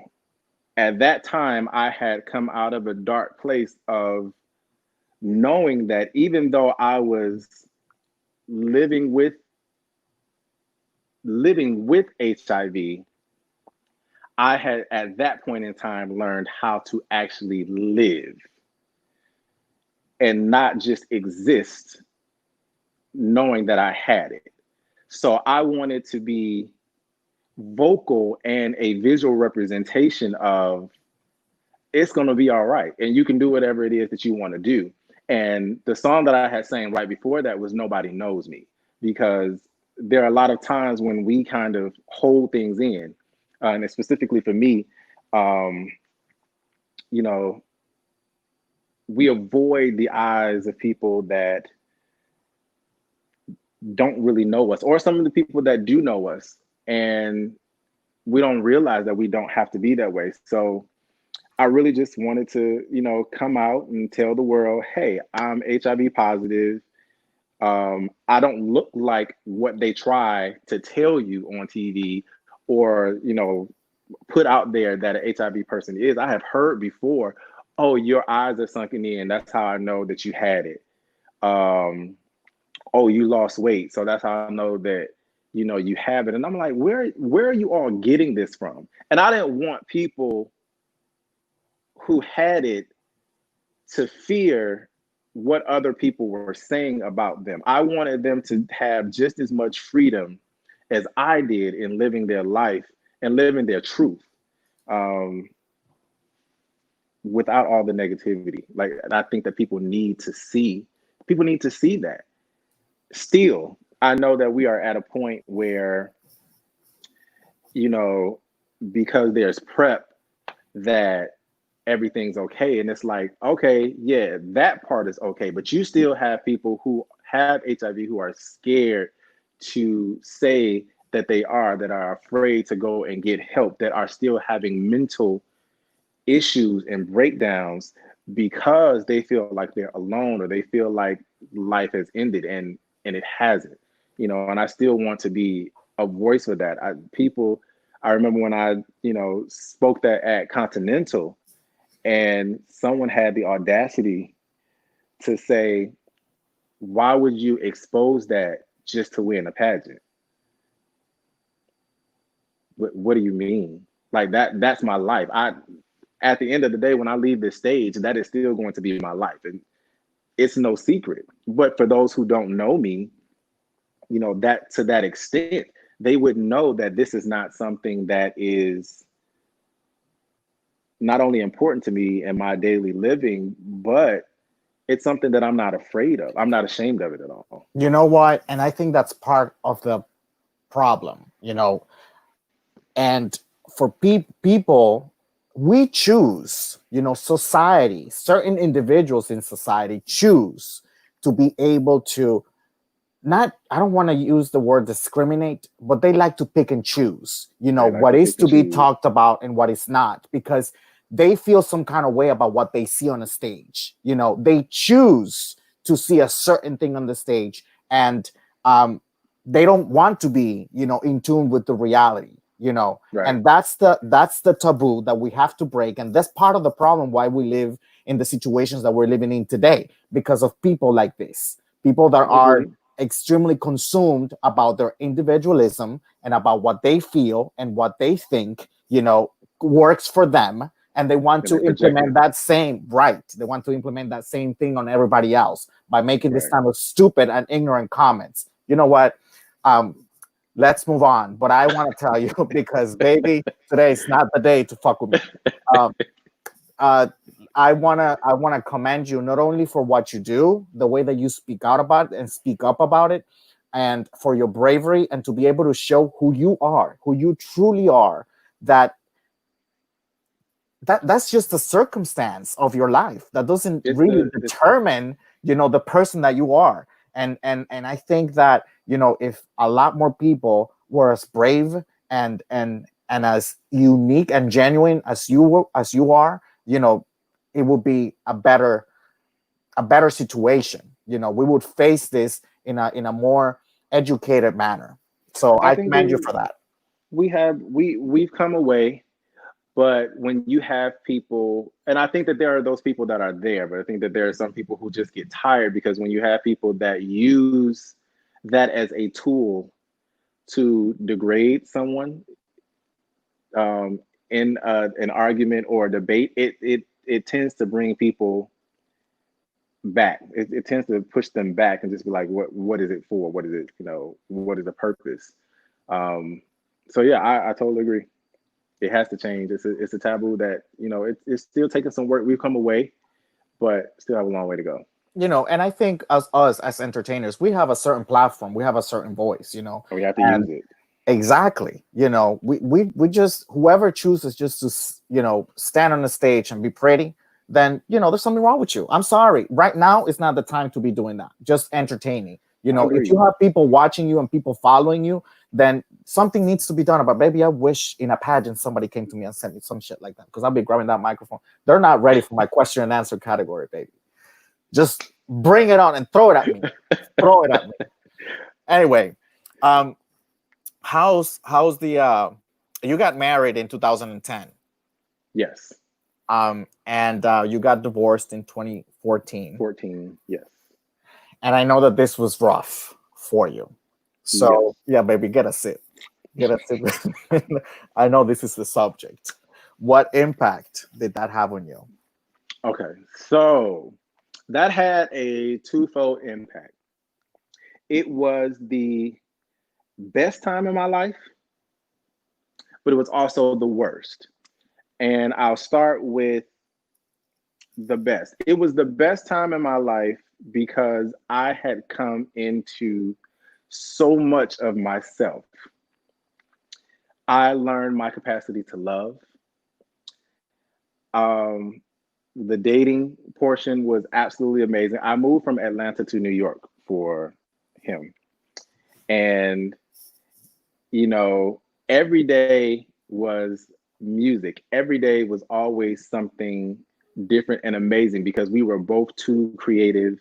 at that time, I had come out of a dark place of knowing that even though I was living with HIV, I had at that point in time learned how to actually live and not just exist, knowing that I had it. So I wanted to be vocal and a visual representation of it's going to be all right. And you can do whatever it is that you want to do. And the song that I had sang right before that was Nobody Knows Me, because there are a lot of times when we kind of hold things in. And specifically for me, you know, we avoid the eyes of people that don't really know us, or some of the people that do know us. And we don't realize that we don't have to be that way. So I really just wanted to, come out and tell the world, hey, I'm HIV positive. I don't look like what they try to tell you on TV or, put out there that an HIV person is. I have heard before, oh, your eyes are sunken in. That's how I know that you had it. Oh, you lost weight. So that's how I know that, you have it. And I'm like, where are you all getting this from? And I didn't want people who had it to fear what other people were saying about them. I wanted them to have just as much freedom as I did in living their life and living their truth, without all the negativity. Like, I think that people need to see that. Still, I know that we are at a point where, because there's PrEP, that everything's okay. And it's like, okay, yeah, that part is okay. But you still have people who have HIV who are scared to say that are afraid to go and get help, that are still having mental issues and breakdowns because they feel like they're alone, or they feel like life has ended, and it hasn't. And I still want to be a voice for that. I remember when I spoke that at Continental, and someone had the audacity to say, why would you expose that just to win a pageant? What do you mean? Like, that's my life. At the end of the day, when I leave this stage, that is still going to be my life. And it's no secret. But for those who don't know me, that to that extent, they would know that this is not something that is not only important to me in my daily living, but it's something that I'm not afraid of. I'm not ashamed of it at all. You know what? And I think that's part of the problem, and for people, we choose, society, certain individuals in society choose to be able to not, I don't want to use the word discriminate, but they like to pick and choose, Like what to is pick to and be choose. talked about and what is not, because they feel some kind of way about what they see on a stage. They choose to see a certain thing on the stage, and they don't want to be, in tune with the reality, Right. and that's the taboo that we have to break. And that's part of the problem why we live in the situations that we're living in today, because of people like this, people that are Agreed. extremely consumed about their individualism and about what they feel and what they think, works for them, and they want And to they project implement it. that same right. They want to implement that same thing on everybody else by making this Right. kind of stupid and ignorant comments. You know what? Um, let's move on. But I want to tell you because, baby, today's not the day to fuck with me. Um, uh, I wanna commend you not only for what you do, the way that you speak out about it and speak up about it, and for your bravery and to be able to show who you are, who you truly are. That that's just a circumstance of your life that doesn't It's really the it's determine, the person that you are. And I think that, if a lot more people were as brave and as unique and genuine as you are, it would be a better situation. We would face this in a more educated manner. So I I think commend you for that. we've come away, but when you have people, and I think that there are those people that are there, but I think that there are some people who just get tired because when you have people that use that as a tool to degrade someone, um, in an argument or a debate, it tends to bring people back. It tends to push them back and just be like, what is it for? What is it? What is the purpose? Um, so yeah, I totally agree. It has to change. It's a taboo that it's still taking some work. We've come away, but still have a long way to go. And I think us as entertainers, we have a certain platform, we have a certain voice. And we have to And use it. exactly, we just, whoever chooses just to stand on the stage and be pretty, then there's something wrong with you. I'm sorry, right now is not the time to be doing that, just entertaining. If you Agreed. have people watching you and people following you, then something needs to be done about. Baby, I wish in a pageant somebody came to me and sent me some shit like that, because I'll be grabbing that microphone. They're not ready for my question and answer category, baby. Just bring it on and throw it at me. Throw it at me. Anyway, um, how's the you got married in 2010, Yes. and you got divorced in 2014, 14. Yes. and I know that this was rough for you. Yes. So yeah, baby, get a sip. Get a sip. I know this is the subject. What impact did that have on you? Okay. So that had a twofold impact. It was the best time in my life, but it was also the worst. And I'll start with the best. It was the best time in my life because I had come into so much of myself. I learned my capacity to love. Um, the dating portion was absolutely amazing. I moved from Atlanta to New York for him. And, you know, every day was music. Every day was always something different and amazing because we were both two creative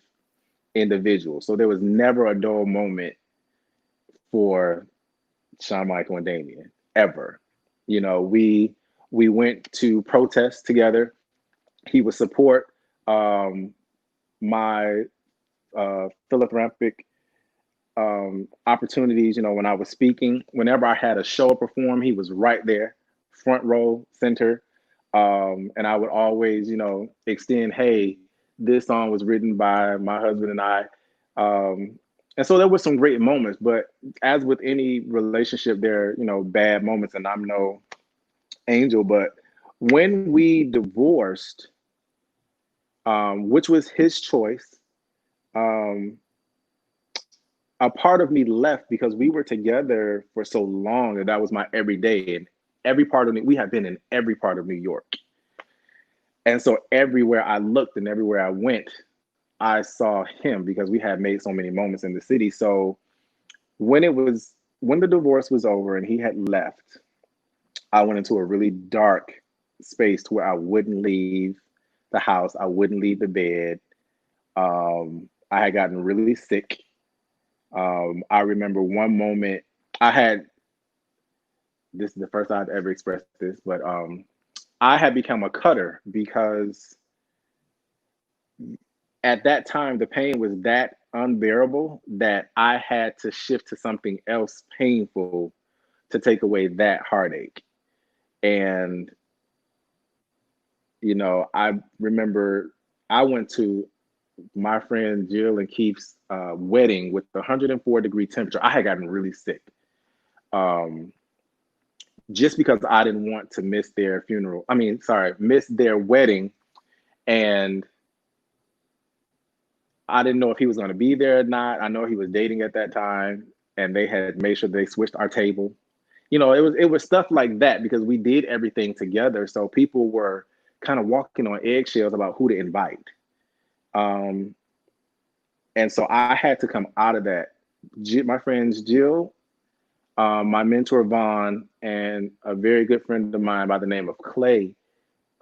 individuals. So there was never a dull moment for Shawn Michael and Damien, ever. We went to protest together. He would support um, my philanthropic opportunities. When I was speaking, whenever I had a show to perform, he was right there, front row, center. And I would always, extend, hey, this song was written by my husband and I. And so there were some great moments, but as with any relationship, there are, bad moments, and I'm no angel. But when we divorced, which was his choice, um, a part of me left because we were together for so long that was my everyday. And every part of me, we have been in every part of New York. And so everywhere I looked and everywhere I went, I saw him because we had made so many moments in the city. So when the divorce was over and he had left, I went into a really dark space to where I wouldn't leave the house. I wouldn't leave the bed. I had gotten really sick. I remember one moment I had, this is the first I've ever expressed this, but I had become a cutter because at that time the pain was that unbearable that I had to shift to something else painful to take away that heartache. And I remember I went to my friend Jill and Keith's wedding with the 104-degree temperature. I had gotten really sick. Um, just because I didn't want to miss their funeral. I mean, sorry, miss their wedding. And I didn't know if he was going to be there or not. I know he was dating at that time, and they had made sure they switched our table. It was stuff like that because we did everything together. So people were kind of walking on eggshells about who to invite. Um, and so I had to come out of that. My friends Jill, my mentor Vaughn, and a very good friend of mine by the name of Clay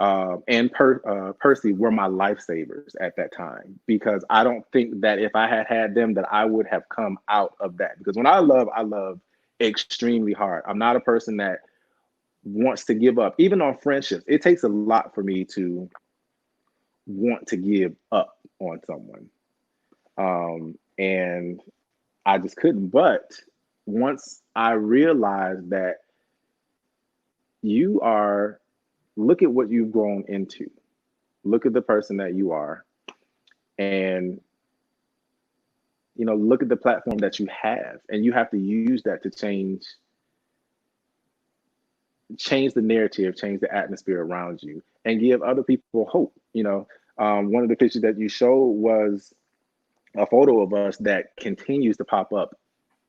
and Percy were my lifesavers at that time because I don't think that if I had had them that I would have come out of that. Because when I love extremely hard. I'm not a person that wants to give up, even on friendships. It takes a lot for me to want to give up on someone, and I just couldn't. But once I realized that you are, look at what you've grown into, look at the person that you are, and look at the platform that you have, and you have to use that to change the narrative, change the atmosphere around you, and give other people hope. One of the pictures that you showed was a photo of us that continues to pop up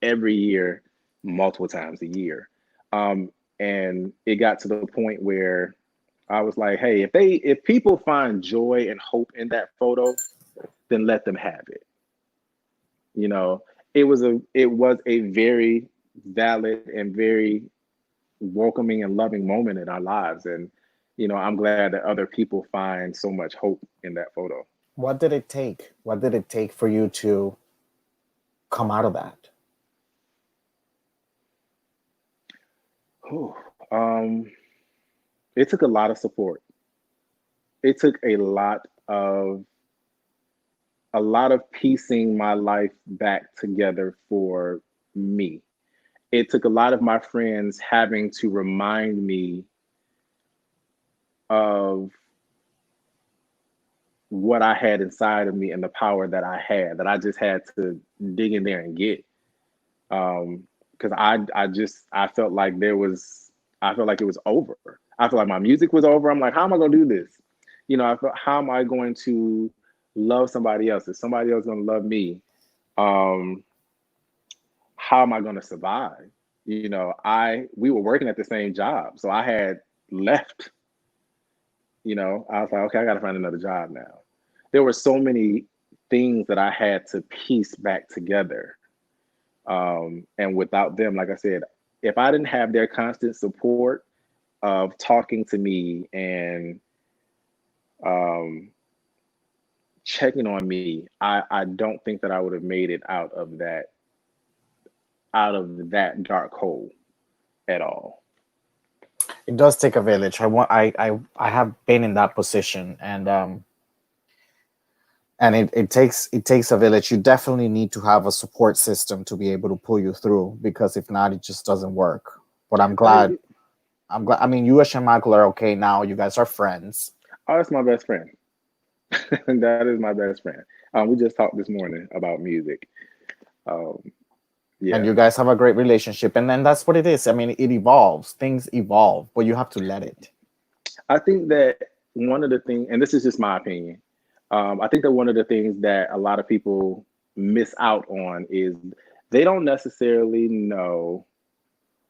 every year, multiple times a year. And it got to the point where I was like, hey, if people find joy and hope in that photo, then let them have it. You know, it was a very valid and very welcoming and loving moment in our lives. And, I'm glad that other people find so much hope in that photo. What did it take? What did it take for you to come out of that? Whew. It took a lot of support. It took a lot of piecing my life back together for me. It took a lot of my friends having to remind me of what I had inside of me and the power that I had, that I just had to dig in there and get. Because I felt like I felt like it was over. I felt like my music was over. I'm like, how am I gonna do this? I felt, how am I going to love somebody else? Is somebody else gonna love me? Um, how am I gonna survive? We were working at the same job, so I had left. I was like, okay, I gotta find another job now. There were so many things that I had to piece back together. And without them, like I said, if I didn't have their constant support of talking to me and um, checking on me, I don't think that I would have made it out of that dark hole at all. It does take a village. I have been in that position, and it takes a village. You definitely need to have a support system to be able to pull you through, because if not, it just doesn't work. But I'm glad. Oh, I'm glad. I mean, you and Michael are okay now. You guys are friends, that's my best friend. That is my best friend. We just talked this morning about music. Um, and yeah, you guys have a great relationship. And then that's what it is. I mean, it evolves. Things evolve, but you have to let it. I think that one of the things, and this is just my opinion, I think that one of the things that a lot of people miss out on is they don't necessarily know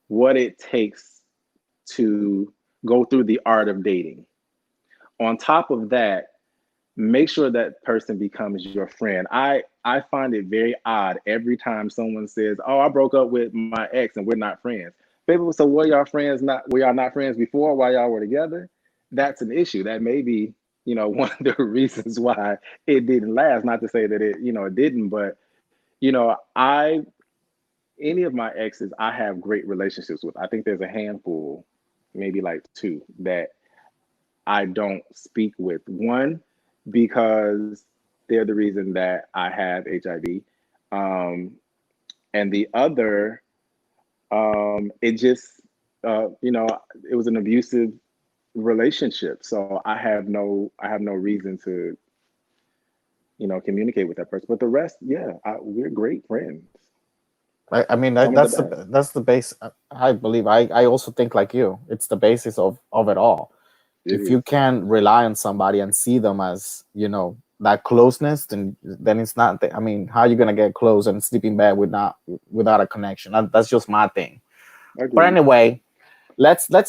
what it takes to go through the art of dating. On top of that, make sure that person becomes your friend. I find it very odd every time someone says, "Oh, I broke up with my ex and we're not friends." People, so were y'all not friends before while y'all were together? That's an issue. That may be, one of the reasons why it didn't last. Not to say that it didn't, but I any of my exes I have great relationships with. I think there's a handful, maybe like two, that I don't speak with. One, because they're the reason that I have HIV. Um, and the other, it just, it was an abusive relationship. So I have no reason to, communicate with that person. But the rest, yeah, we're great friends. I mean Some of the best. that's the base. I believe I also think like you. It's the basis of it all. It If you is. can rely on somebody and see them as that closeness, then it's not. I mean, how are you gonna get close and sleep in bed without a connection? That's just my thing. But Agreed. anyway, let's move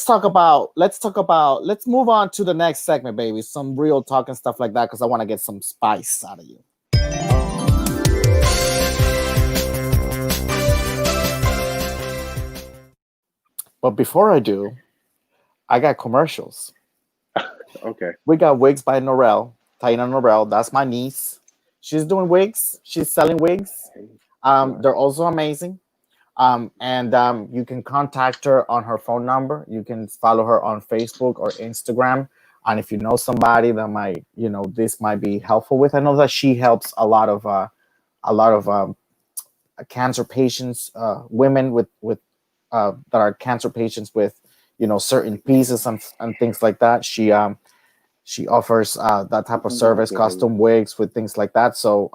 on to the next segment, baby. Some real talk and stuff like that because I want to get some spice out of you. But before I do, I got commercials. Okay. We got wigs by Norel, Taina Norel. That's my niece. She's doing wigs. She's selling wigs. Nice. They're also amazing. And you can contact her on her phone number. You can follow her on Facebook or Instagram. And if you know somebody that might, this might be helpful with, I know that she helps a lot of cancer patients, women with that are cancer patients with, certain pieces and things like that. She offers that type of service, custom Congratulations. wigs with things like that. So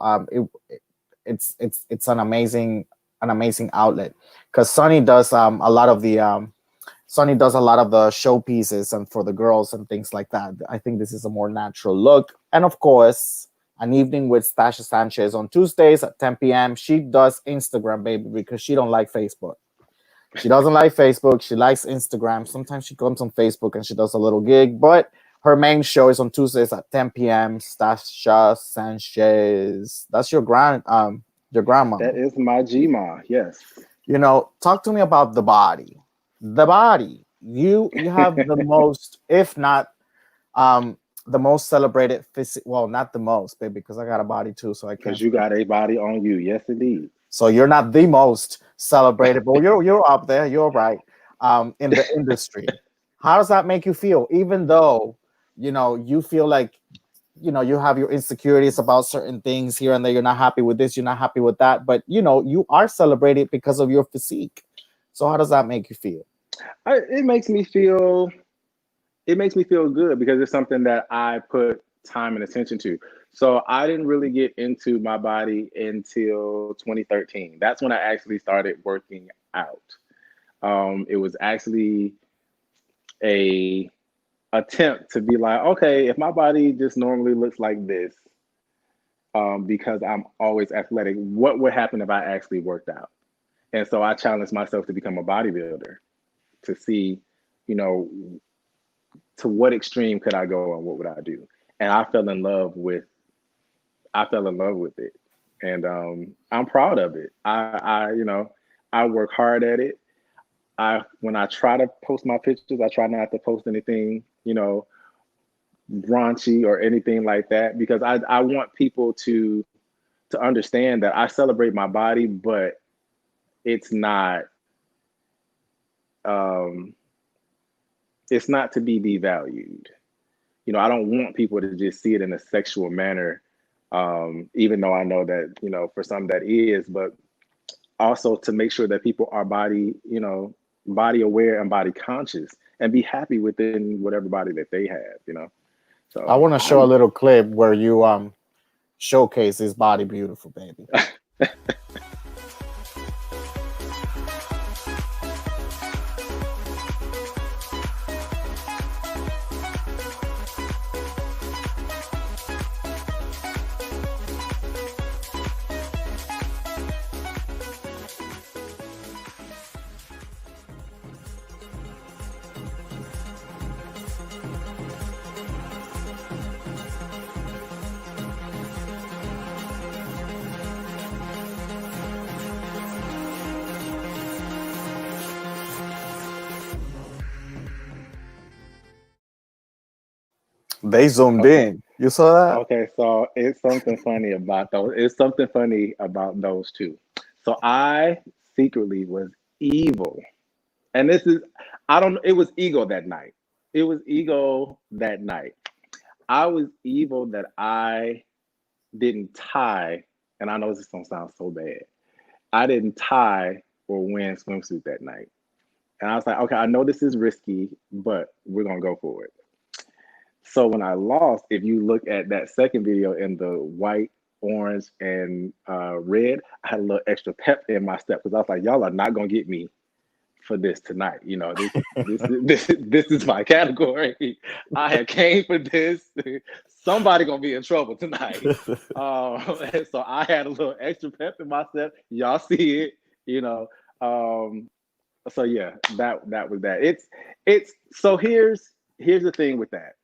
it's an amazing outlet because Sonny does a lot of the showpieces and for the girls and things like that. I think this is a more natural look. And of course, an evening with Stasha Sanchez on Tuesdays at 10 p.m. She does Instagram, baby, because she don't like Facebook. She doesn't like Facebook. She likes Instagram. Sometimes she comes on Facebook and she does a little gig, but her main show is on Tuesdays at 10 p.m. Stasha Sanchez. That's your grandmama. That is my Gma. Yes. Talk to me about the body. The body. You have the most, if not the most celebrated well, not the most, baby, because I got a body too, so I Because can't you speak. got a body on you. Yes, indeed. So you're not the most celebrated, but you're up there. You're right. In the industry. How does that make you feel? Even though you feel like you have your insecurities about certain things here and there. You're not happy with this. You're not happy with that. But you are celebrated because of your physique. So how does that make you feel? It makes me feel. It makes me feel good because it's something that I put time and attention to. So I didn't really get into my body until 2013. That's when I actually started working out. It was actually a attempt to be like, okay, if my body just normally looks like this, because I'm always athletic, what would happen if I actually worked out? And so I challenged myself to become a bodybuilder to see, you know, to what extreme could I go and what would I do? And I fell in love with it. And I'm proud of it. I work hard at it. When I try to post my pictures, I try not to post anything, raunchy or anything like that because I want people to understand that I celebrate my body, but it's not um it's not to be devalued. I don't want people to just see it in a sexual manner, even though I know that, for some that is, but also to make sure that people are body aware and body conscious and be happy within whatever body that they have. I So want to show a I'm little clip where you showcase this body beautiful, baby. They zoomed okay. in. You saw that? Okay, so it's something funny about those two. So I secretly was evil. And this is I don't it was ego that night. It was ego that night. I was evil that I didn't tie, and I know this don't sound so bad. I didn't tie or win swimsuit that night. And I was like, okay, I know this is risky, but we're gonna go for it. So when I lost, if you look at that second video in the white, orange, and red, I had a little extra pep in my step because I was like, y'all are not gonna get me for this tonight. You know, this is my category. I had came for this. Somebody gonna be in trouble tonight. And so I had a little extra pep in my step. Y'all see it, you know. So yeah, that was that. It's so here's the thing with that.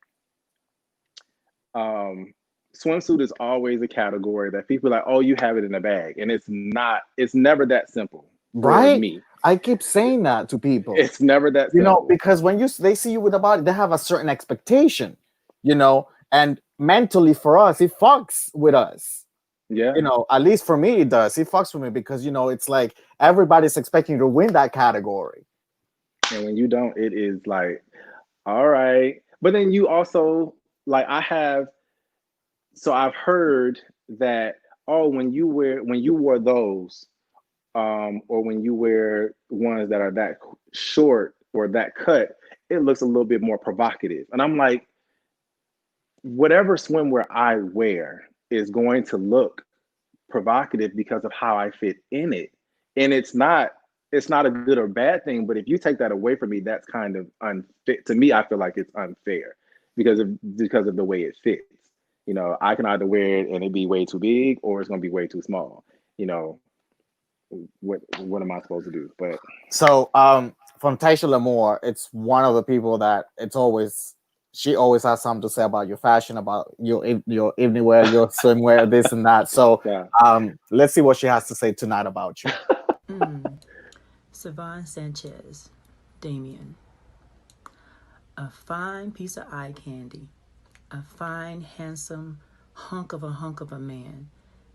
Swimsuit is always a category that people are like, oh, you have it in the bag, and it's not. It's never that simple for Right? me. I keep saying that to people. It's never that You know, simple. because when they see you with a body, they have a certain expectation, you know, and mentally for us, it fucks with us. Yeah. You know, at least for me, it does. It fucks with me because, you know, it's like everybody's expecting you to win that category. And when you don't, it is like, all right. But then you also like I've heard that, oh, when you wore those, or when you wear ones that are that short or that cut, it looks a little bit more provocative. And I'm like, whatever swimwear I wear is going to look provocative because of how I fit in it. And it's not a good or bad thing, but if you take that away from me, that's kind of unfit. To me, I feel like it's unfair because of the way it fits. You know, I can either wear it and it be way too big or it's gonna be way too small. You know, what am I supposed to do? But So, from Taisha Lamore, it's one of the people that she always has something to say about your fashion, about your evening wear, your swimwear, this and that. So, yeah. let's see what she has to say tonight about you. Syvon Sanchez, Damien. A fine piece of eye candy. A fine, handsome hunk of a man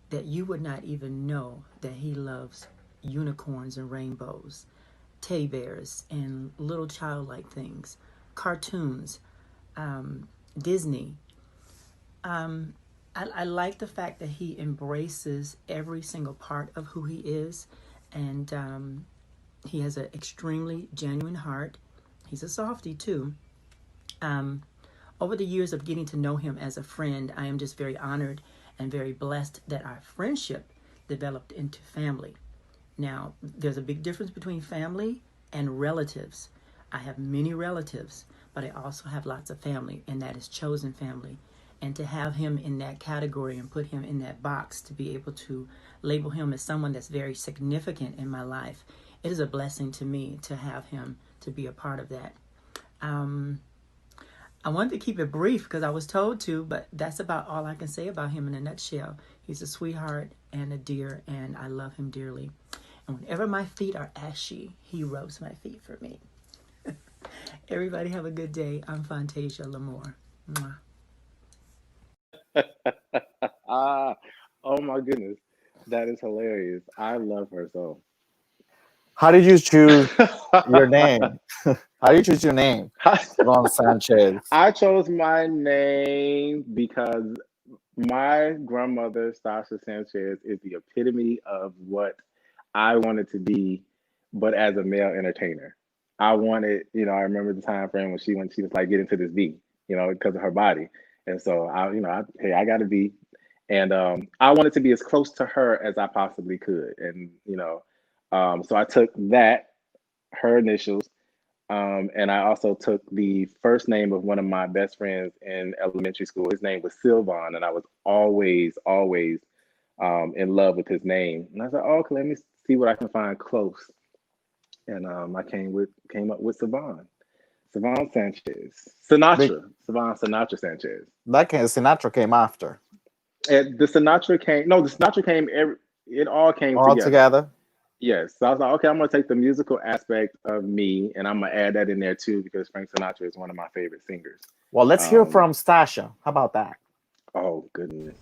that you would not even know that he loves unicorns and rainbows, teddy bears and little childlike things, cartoons, Disney. I like the fact that he embraces every single part of who he is, and he has an extremely genuine heart. He's a softie too. Over the years of getting to know him as a friend, I am just very honored and very blessed that our friendship developed into family. Now, there's a big difference between family and relatives. I have many relatives, but I also have lots of family, and that is chosen family. And to have him in that category and put him in that box, to be able to label him as someone that's very significant in my life, it is a blessing to me to have him to be a part of that. I wanted to keep it brief because I was told to, but that's about all I can say about him in a nutshell. He's a sweetheart and a dear, and I love him dearly. And whenever my feet are ashy, he rubs my feet for me. Everybody have a good day. I'm Fantasia Lamore. Mwah. Oh my goodness, that is hilarious. I love her so. How did you choose your name? How do you choose your name? Ron Sanchez. I chose my name because my grandmother, Stasha Sanchez, is the epitome of what I wanted to be, but as a male entertainer. I wanted, I remember the time frame when she was like getting to this B, because of her body. And so hey, I gotta be. And I wanted to be as close to her as I possibly could. And, so I took her initials. And I also took the first name of one of my best friends in elementary school. His name was Syvon, and I was always in love with his name. And I said, "Oh, okay, let me see what I can find close." And I came up with Syvon Sanchez, Syvon Sinatra Sanchez. Sinatra came after. And the Sinatra came. No, the Sinatra came. It all came All together. together. Yes. So I was like, okay, I'm going to take the musical aspect of me and I'm going to add that in there too because Frank Sinatra is one of my favorite singers. Well, let's hear from Stasha. How about that? Oh, goodness.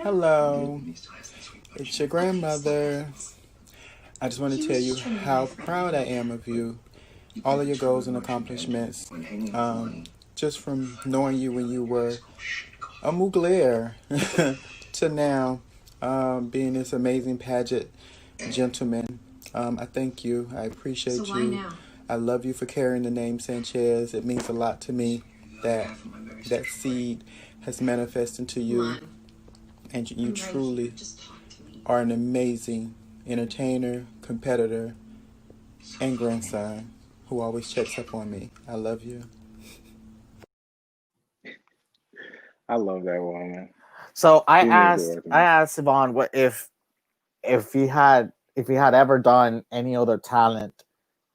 Hello. It's your grandmother. I just want to tell you how proud I am of you, all of your goals and accomplishments. Just from knowing you when you were a Mugler to now being this amazing pageant gentleman. I thank you. I appreciate you. I love you for carrying the name Sanchez. It means a lot to me that that seed has manifested into you, and you truly are an amazing entertainer, competitor, and grandson who always checks up on me. I love you. I love that woman. So She means the world to I me. asked Yvonne what if he had ever done any other talent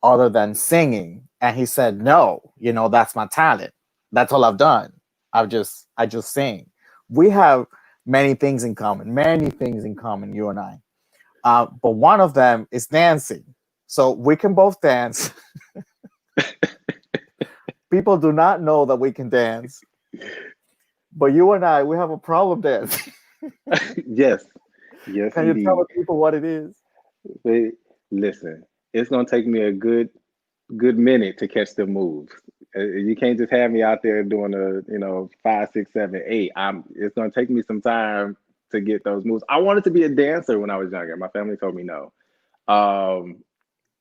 other than singing, and he said no. You know, that's my talent. That's all I've done. I just sing. We have many things in common. Many things in common, you and I. But one of them is dancing. So we can both dance. People do not know that we can dance, but you and I, we have a problem dancing. Yes, yes, Can you tell the indeed. people what it is? But listen, it's gonna take me a good minute to catch the moves. You can't just have me out there doing a 5, 6, 7, 8. It's gonna take me some time to get those moves. I wanted to be a dancer when I was younger. My family told me no, um,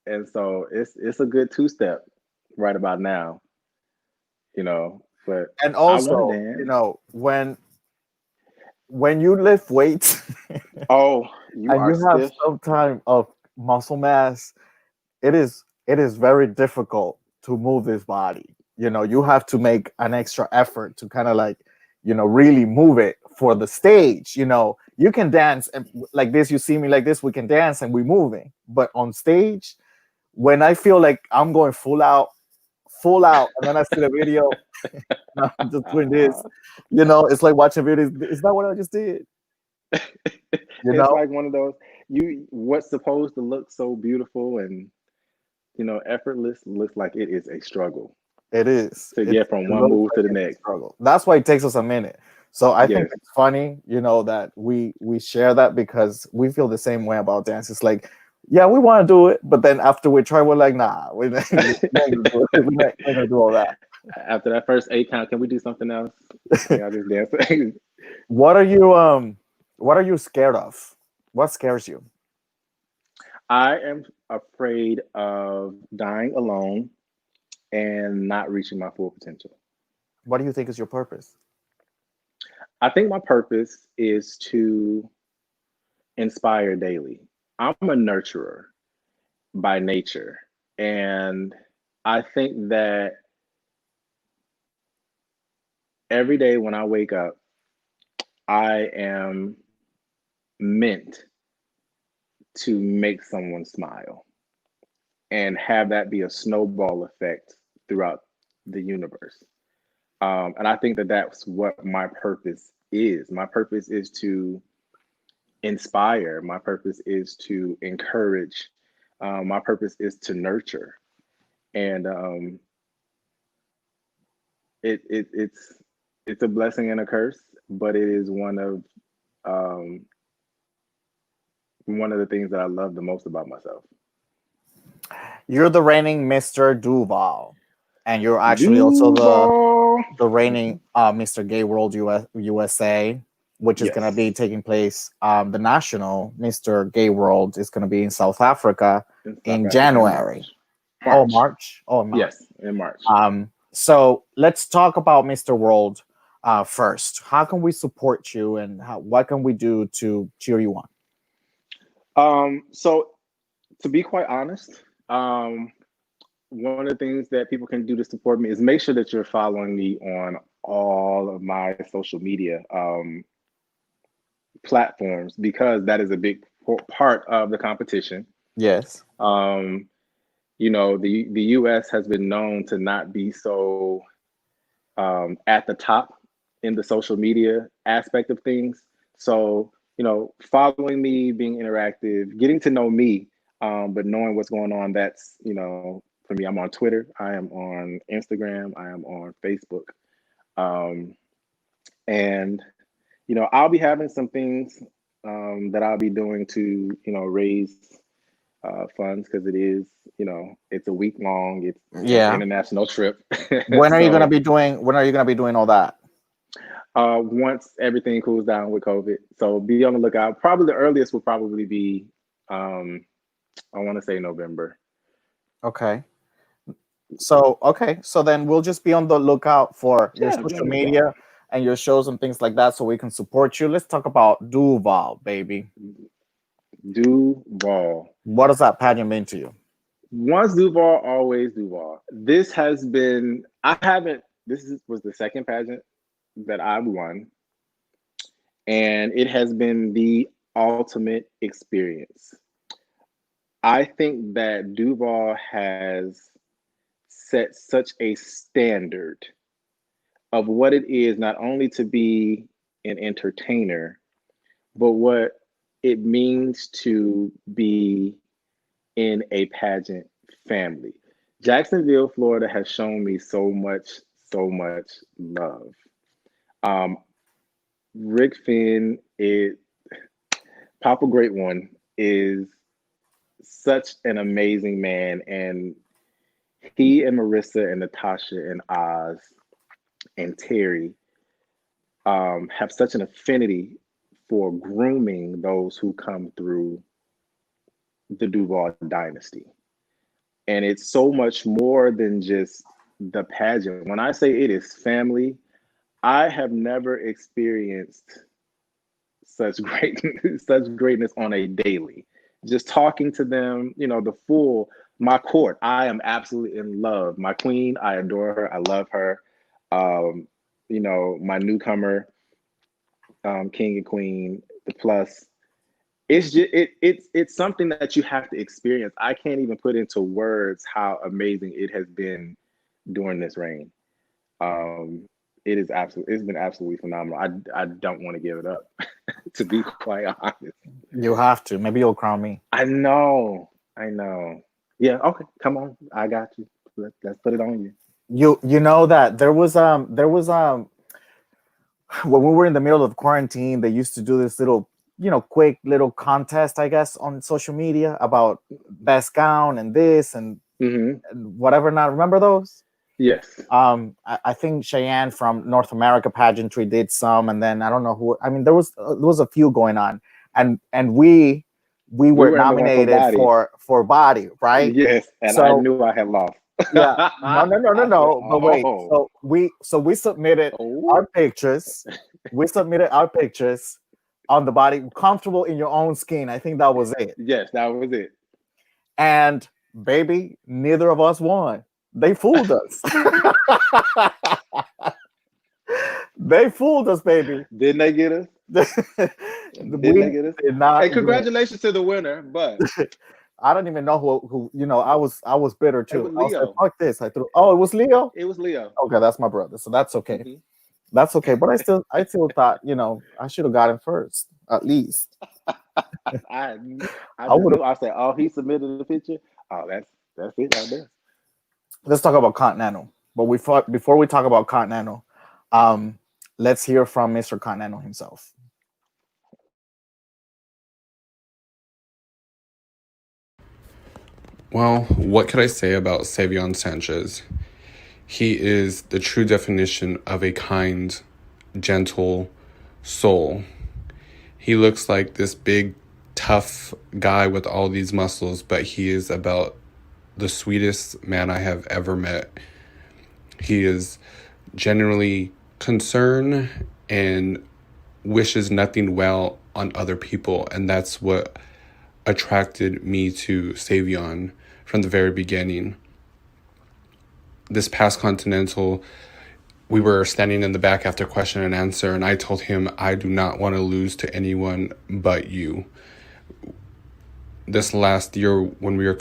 and so it's a good two step right about now. But And I want to also, dance. when you lift weights Oh, you and are you have stiff. some time of muscle mass, it is very difficult to move this body. You have to make an extra effort to kind of like, really move it for the stage. You can dance like this. You see me like this, we can dance and we moving. But on stage, when I feel like I'm going full out, and then I see the video, and I'm just doing this. It's like watching videos. Is that what I just did? You It's know, like one of those what's supposed to look so beautiful and effortless looks like it is a struggle it is. to It get from one looks move like to the it's a next. struggle. That's why it takes us a minute. So I think Yes. it's funny, that we share that because we feel the same way about dance. It's like, yeah, we want to do it, but then after we try, we're like, nah, we ain't gonna do it. We ain't gonna do all that. After that first 8 count, can we do something else? Can y'all just dance? What are you scared of? What scares you? I am afraid of dying alone and not reaching my full potential. What do you think is your purpose? I think my purpose is to inspire daily. I'm a nurturer by nature. And I think that every day when I wake up, I am meant to make someone smile and have that be a snowball effect throughout the universe. And I think that that's what my purpose is. My purpose is to inspire. My purpose is to encourage. My purpose is to nurture. And it's a blessing and a curse, but it is um, one of the things that I love the most about myself. You're the reigning Mr. Duval, and you're actually also Duval. the reigning Mr. Gay World USA, which is going to be Yes. taking place. The national Mr. Gay World is going to be in South Africa In South in Africa in January. March. Oh, March. March. Oh, March. Yes, in March. So let's talk about Mr. World first. How can we support you, and what can we do to cheer you on? So to be quite honest, one of the things that people can do to support me is make sure that you're following me on all of my social media platforms because that is a big part of the competition. Yes. The U.S. has been known to not be so at the top in the social media aspect of things. So, following me, being interactive, getting to know me, but knowing what's going on, that's, for me, I'm on Twitter, I am on Instagram, I am on Facebook. Um, and, I'll be having some things that I'll be doing to, raise funds because it is, it's a week long, it's an Yeah. international trip. When are you gonna So be doing? When are you gonna be doing all that? once everything cools down with COVID. So be on the lookout. Probably the earliest will probably be, I want to say November. Okay. So okay, so then we'll just be on the lookout for your Yeah, be social on the lookout. media and your shows and things like that, so we can support you. Let's talk about Duval, baby. Duval. What does that pageant mean to you? Once Duval, always Duval. This has been, I haven't, was the second pageant that I've won, and it has been the ultimate experience. I think that Duval has set such a standard of what it is not only to be an entertainer, but what it means to be in a pageant family. Jacksonville, Florida has shown me so much love. Um, Rick Finn, Papa Great One, is such an amazing man, and he and Marissa and Natasha and Oz and Terry have such an affinity for grooming those who come through the Duval dynasty. And it's so much more than just the pageant. When I say it is family, I have never experienced such great such greatness on a daily. Just talking to them, the full my court. I am absolutely in love. My queen, I adore her. I love her. Um, my newcomer, king and queen, the plus. It's just it's something that you have to experience. I can't even put into words how amazing it has been during this reign. It's been absolutely phenomenal. I don't want to give it up, to be quite honest. You have to. Maybe you'll crown me. I know. Yeah, okay, come on. I got you. Let's put it on you. You know that there was when we were in the middle of quarantine, they used to do this little, quick little contest, I guess, on social media about best gown and this Hmm. and whatever. Not remember those? Yes. I think Cheyenne from North America pageantry did some, and then I don't know who. I mean, there was a few going on, and we We were were in the one for nominated body. for body, right? Yes, and I So knew I had lost. yeah, no, no, no, no, I said, no. But wait, oh, so we submitted oh, our pictures. We submitted our pictures on the body, comfortable in your own skin. I think that was it. yes, that was it. And baby, neither of us won. They fooled us. They fooled us, baby. Didn't they get us? Didn't they We get us? did not Hey, win. congratulations to the winner, but I don't even know who. I was bitter it too. was I was like, Leo. fuck this. I threw. Oh, it was Leo. It was Leo. Okay, that's my brother. So that's okay. Mhm. That's okay. But I still thought, I should have gotten first at least. I I I just would have. knew. I said, oh, he submitted the picture. Oh, that's it right there. Let's talk about Continental. But before we talk about Continental, um, let's hear from Mr. Continental himself. Well, what could I say about Syvon Sanchez? He is the true definition of a kind, gentle soul. He looks like this big, tough guy with all these muscles, but he is about the sweetest man I have ever met. He is genuinely concerned and wishes nothing well on other people, and that's what attracted me to Syvon from the very beginning. This past Continental, we were standing in the back after question and answer, and I told him I do not want to lose to anyone but you. This last year, when we were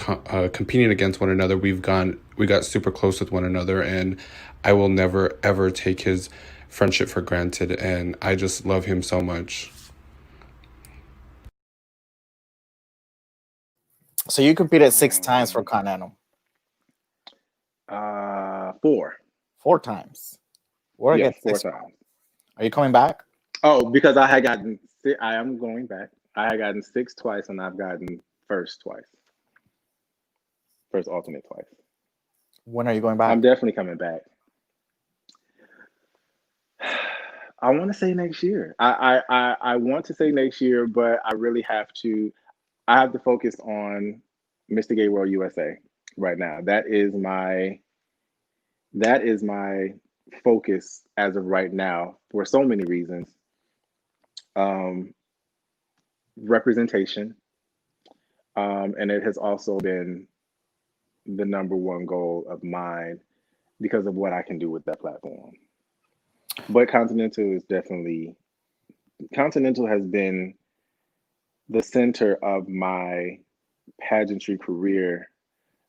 competing against one another, we got super close with one another, and I will never ever take his friendship for granted, and I just love him so much. So you competed 6 times for Continental, Four. 4 times. We're Yes, against four 6. times. Are you coming back? Oh, because I am going back. I had gotten six twice, and I've gotten first twice. First alternate twice. When are you going I'm back? definitely coming back. I want to say next year. I want to say next year, but I really have to. I have to focus on Mr. Gay World USA right now. That is my that is my focus as of right now for so many reasons. Um, Representation, and it has also been the number one goal of mine because of what I can do with that platform. But Continental has been the center of my pageantry career,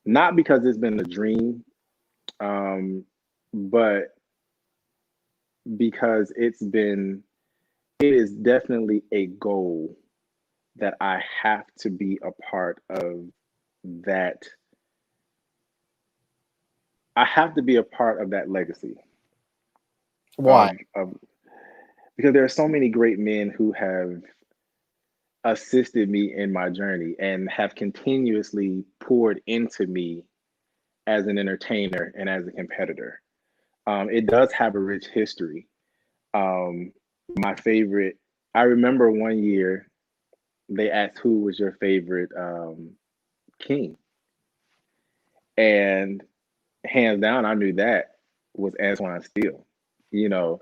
not because it's been a dream, um, but because it is definitely a goal that I have to be a part of that. I have to be a part of that legacy Why? of because there are so many great men who have assisted me in my journey and have continuously poured into me as an entertainer and as a competitor. It does have a rich history. Um, my favorite, I remember one year they asked who was your favorite king, and hands down, I knew that was Antoine Steele. You know,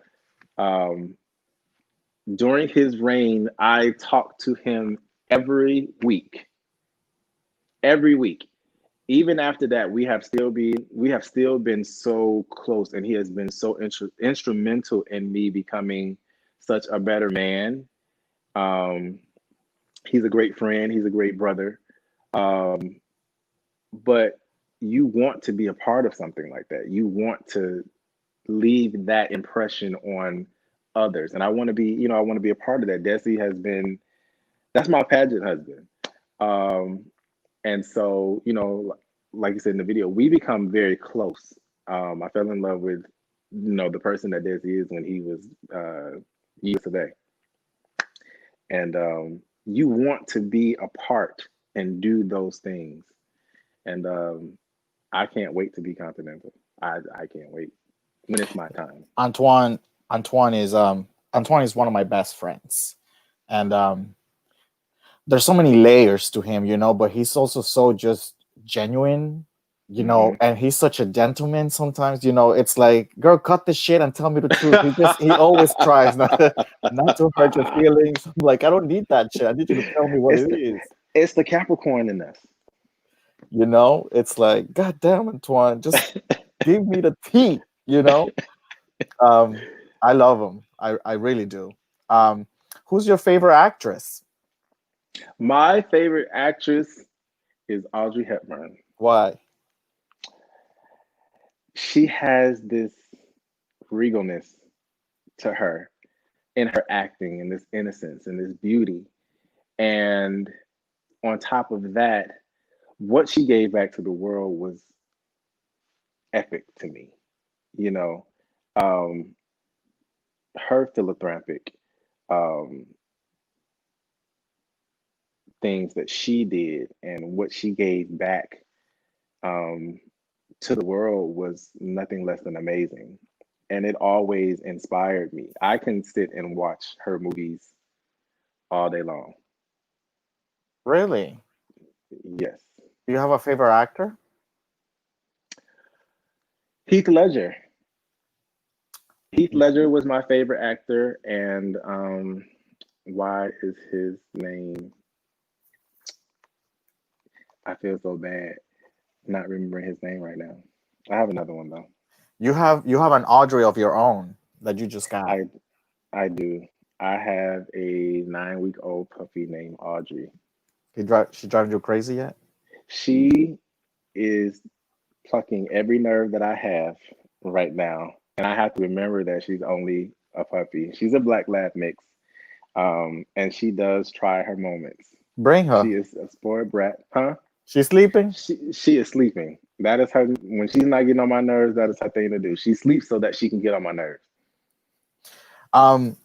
um, during his reign, I talked to him every week, every week. Even after that, we have still been so close, and he has been so instrumental in me becoming such a better man. Um, he's a great friend. He's a great brother. Um, but you want to be a part of something like that. You want to leave that impression on others, and I want to be, I want to be a part of that. Desi has been that's my pageant husband. Um, and so, like you said in the video, we become very close. I fell in love with, the person that Desi is when he was years today. And you want to be a part and do those things. And I can't wait to be Continental. I can't wait when it's my time. Antoine Antoine is one of my best friends, and there's so many layers to him, but he's also so just genuine, Hmm. and he's such a gentleman sometimes, it's like, girl, cut the shit and tell me the truth. He always tries not to hurt your feelings. I'm like, I don't need that shit. I need you to tell me what it's it the is. it's the Capricorn in us. It's like, God damn, Antoine, just give me the tea, you know? Um, I love him. I really do. Um, who's your favorite actress? My favorite actress is Audrey Hepburn. Why? She has this regalness to her in her acting and this innocence and this beauty. And on top of that, what she gave back to the world was epic to me. You know, um, her philanthropic um, things that she did and what she gave back um, to the world was nothing less than amazing. And it always inspired me. I can sit and watch her movies all day long. Really? Yes. Do you have a favorite actor? Heath Ledger. Heath Ledger was my favorite actor, and why is his name? I feel so bad not remembering his name right now. I have another one though. You have an Audrey of your own that you just got. I I do. I have a 9 week old puppy named Audrey. She driving you crazy yet? She is plucking every nerve that I have right now, and I have to remember that she's only a puppy. She's a black lab mix, and she does try her moments. Bring She her. is a spoiled brat, huh? She's sleeping. She is sleeping. That is her. When she's not getting on my nerves, that is her thing to do. She sleeps so that she can get on my nerves. Um,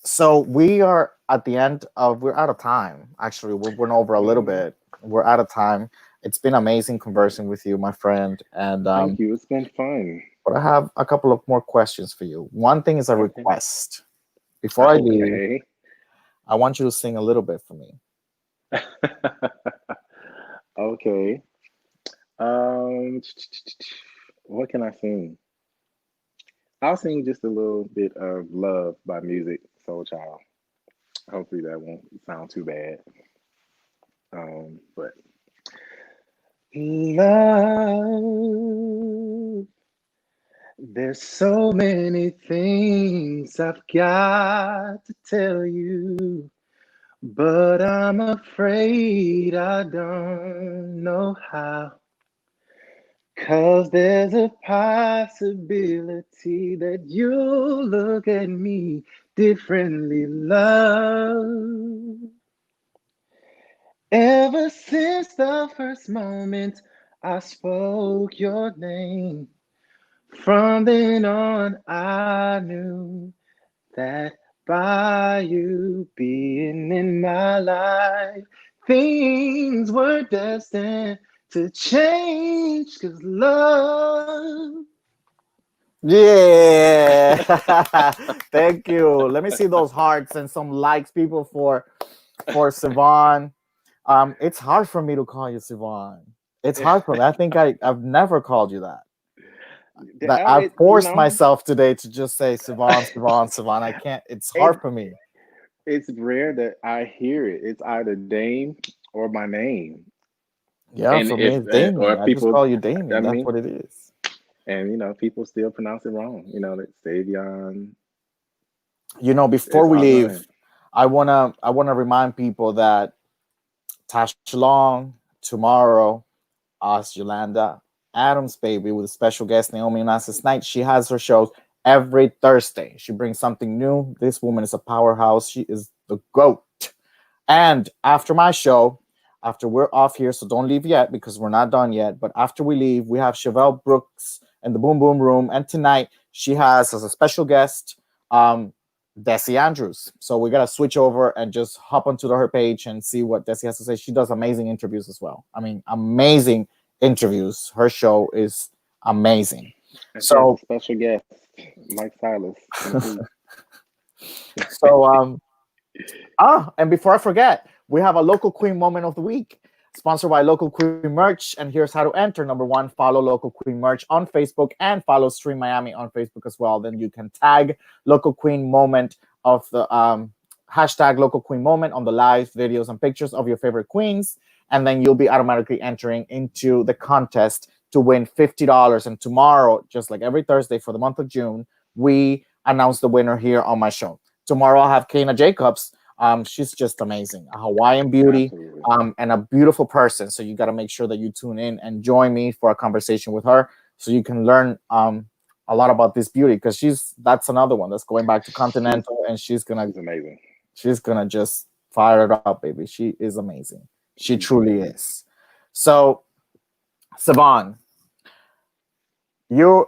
so we are at the end of we're out of time. Actually, we're went over a little Mm, bit. We're out of time. It's been amazing conversing with you, my friend. And thank you. It's been fun. but I have a couple of more questions for you. One thing is a Okay. request. Before I leave, Okay. I want you to sing a little bit for me. Okay. Um, What can I sing? I'll sing just a little bit of Love by Music Soul Child. Hopefully that won't sound too bad. But love, there's so many things I've got to tell you, but I'm afraid I don't know how. 'Cause there's a possibility that you'll look at me differently, love. Ever since the first moment I spoke your name, from then on I knew that by you being in my life, things were destined to change. 'Cause love. Yeah. Thank you. Let me see those hearts and some likes, people, for Syvon. It's hard for me to call you Syvon. It's hard for me. I think I've never called you that. That I It, forced myself today to just say Syvon, Syvon, Syvon. I can't. It's hard it for me. it's rare that I hear it. It's either Dame or my name. Yeah, And for me if it's or Damien. I just people, call you I Damien. That's mean, what it is. and people still pronounce it wrong. Like Savion. Before It's we all leave, right. I wanna remind people that Tash Long tomorrow, Us Yolanda Adams baby with a special guest Naomi Onassis Night. She has her shows every Thursday. She brings something new. This woman is a powerhouse. She is the GOAT. And after my show, after we're off here, so don't leave yet because we're not done yet. But after we leave, we have Chevelle Brooks in the Boom Boom Room. And tonight she has as a special guest um Desi Andrews. So we gotta switch over and just hop onto her page and see what Desi has to say. She does amazing interviews as well. I mean, amazing interviews. Her show is amazing. And she has a So special guest, Mike Silas, in the booth. so and before I forget, we have a local queen moment of the week, sponsored by Local Queen Merch. And here's how to enter. Number one, follow Local Queen Merch on Facebook and follow Stream Miami on Facebook as well. Then you can tag Local Queen Moment of the hashtag Local Queen Moment on the live videos and pictures of your favorite queens. And then you'll be automatically entering into the contest to win $50. And tomorrow, just like every Thursday for the month of June, we announce the winner here on my show. Tomorrow, I'll have Kana Jacobs. She's just amazing, a Hawaiian beauty, Absolutely. and a beautiful person. So you got to make sure that you tune in and join me for a conversation with her, so you can learn a lot about this beauty, because that's another one that's going back to She's Continental, and she's gonna she's amazing. just fire it up, baby. She is amazing. She She's truly amazing. is. So, Syvon, you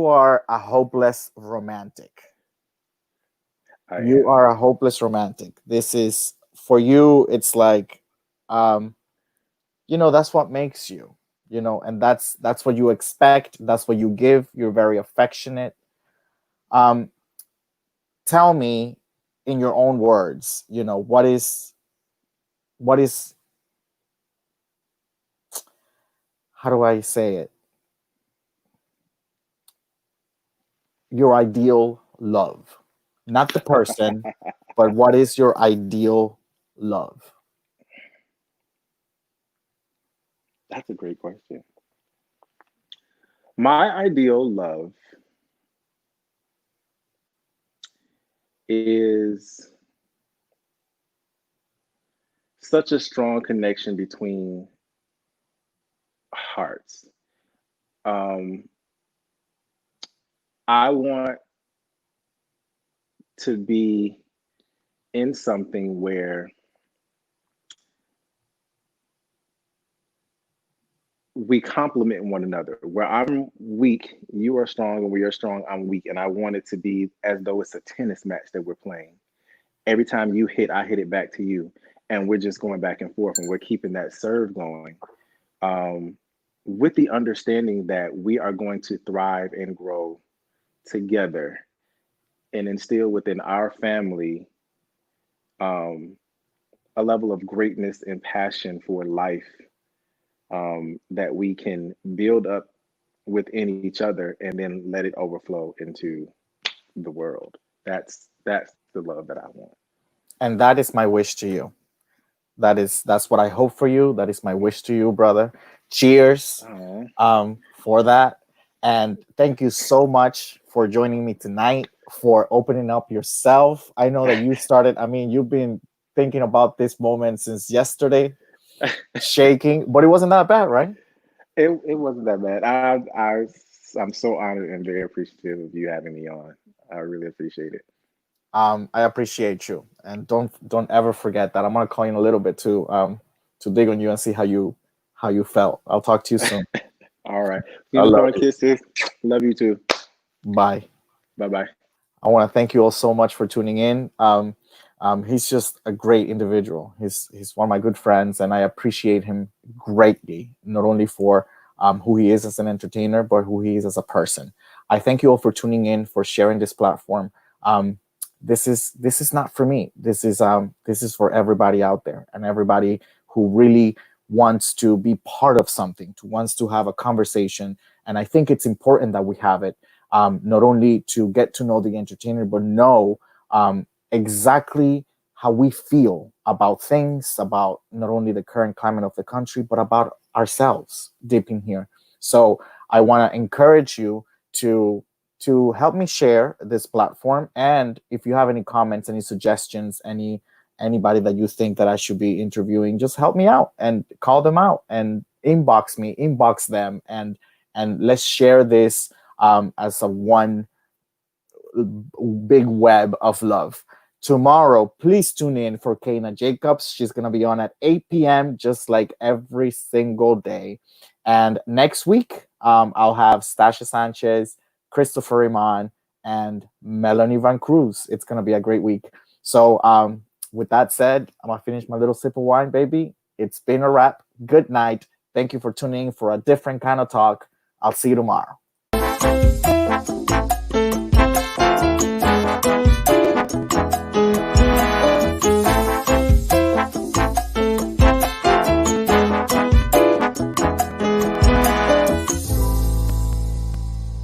are a hopeless romantic. I You am. are a hopeless romantic. This is for you. It's like, um, that's what makes you. And that's what you expect. That's what you give. You're very affectionate. Um, Tell me, in your own words, what is how do I say it? Your ideal love, not the person, but what is your ideal love? That's a great question. My ideal love is such a strong connection between hearts. Um, I want to be in something where we complement one another. Where I'm weak, you are strong, and where you're strong, I'm weak. And I want it to be as though it's a tennis match that we're playing. Every time you hit, I hit it back to you. And we're just going back and forth, and we're keeping that serve going. Um, with the understanding that we are going to thrive and grow together and instill within our family um, a level of greatness and passion for life that we can build up within each other and then let it overflow into the world. That's the love that I want. And that is my wish to you. That's what I hope for you. That is my wish to you, brother. Cheers Oh, for that. And thank you so much for joining me tonight, for opening up yourself. I know that you started, I mean, you've been thinking about this moment since yesterday, shaking, but it wasn't that bad, right? it wasn't that bad. I'm so honored and very appreciative of you having me on. I really appreciate it. I appreciate you, and don't ever forget that. I'm gonna call you in a little bit to dig on you and see how you felt. I'll talk to you soon. All right. I Peanut love butter you. kisses. Love you too. Bye. Bye bye. I want to thank you all so much for tuning in. He's just a great individual. He's one of my good friends, and I appreciate him greatly, not only for who he is as an entertainer, but who he is as a person. I thank you all for tuning in, for sharing this platform. Um, this is not for me. This is for everybody out there, and everybody who really wants to be part of something, who wants to have a conversation. And I think it's important that we have it, not only to get to know the entertainer, but know exactly how we feel about things, about not only the current climate of the country, but about ourselves deep in here. So I want to encourage you to help me share this platform. And if you have any comments, any suggestions, anybody that you think that I should be interviewing, just help me out and call them out and inbox me, inbox them, and let's share this as a one big web of love. Tomorrow, please tune in for Kana Jacobs. She's going to be on at 8 p.m., just like every single day. And next week, I'll have Stasha Sanchez, Christopher Iman, and Melanie Van Cruz. It's going to be a great week. So, with that said, I'm going to finish my little sip of wine, baby. It's been a wrap. Good night. Thank you for tuning in for a different kind of talk. I'll see you tomorrow.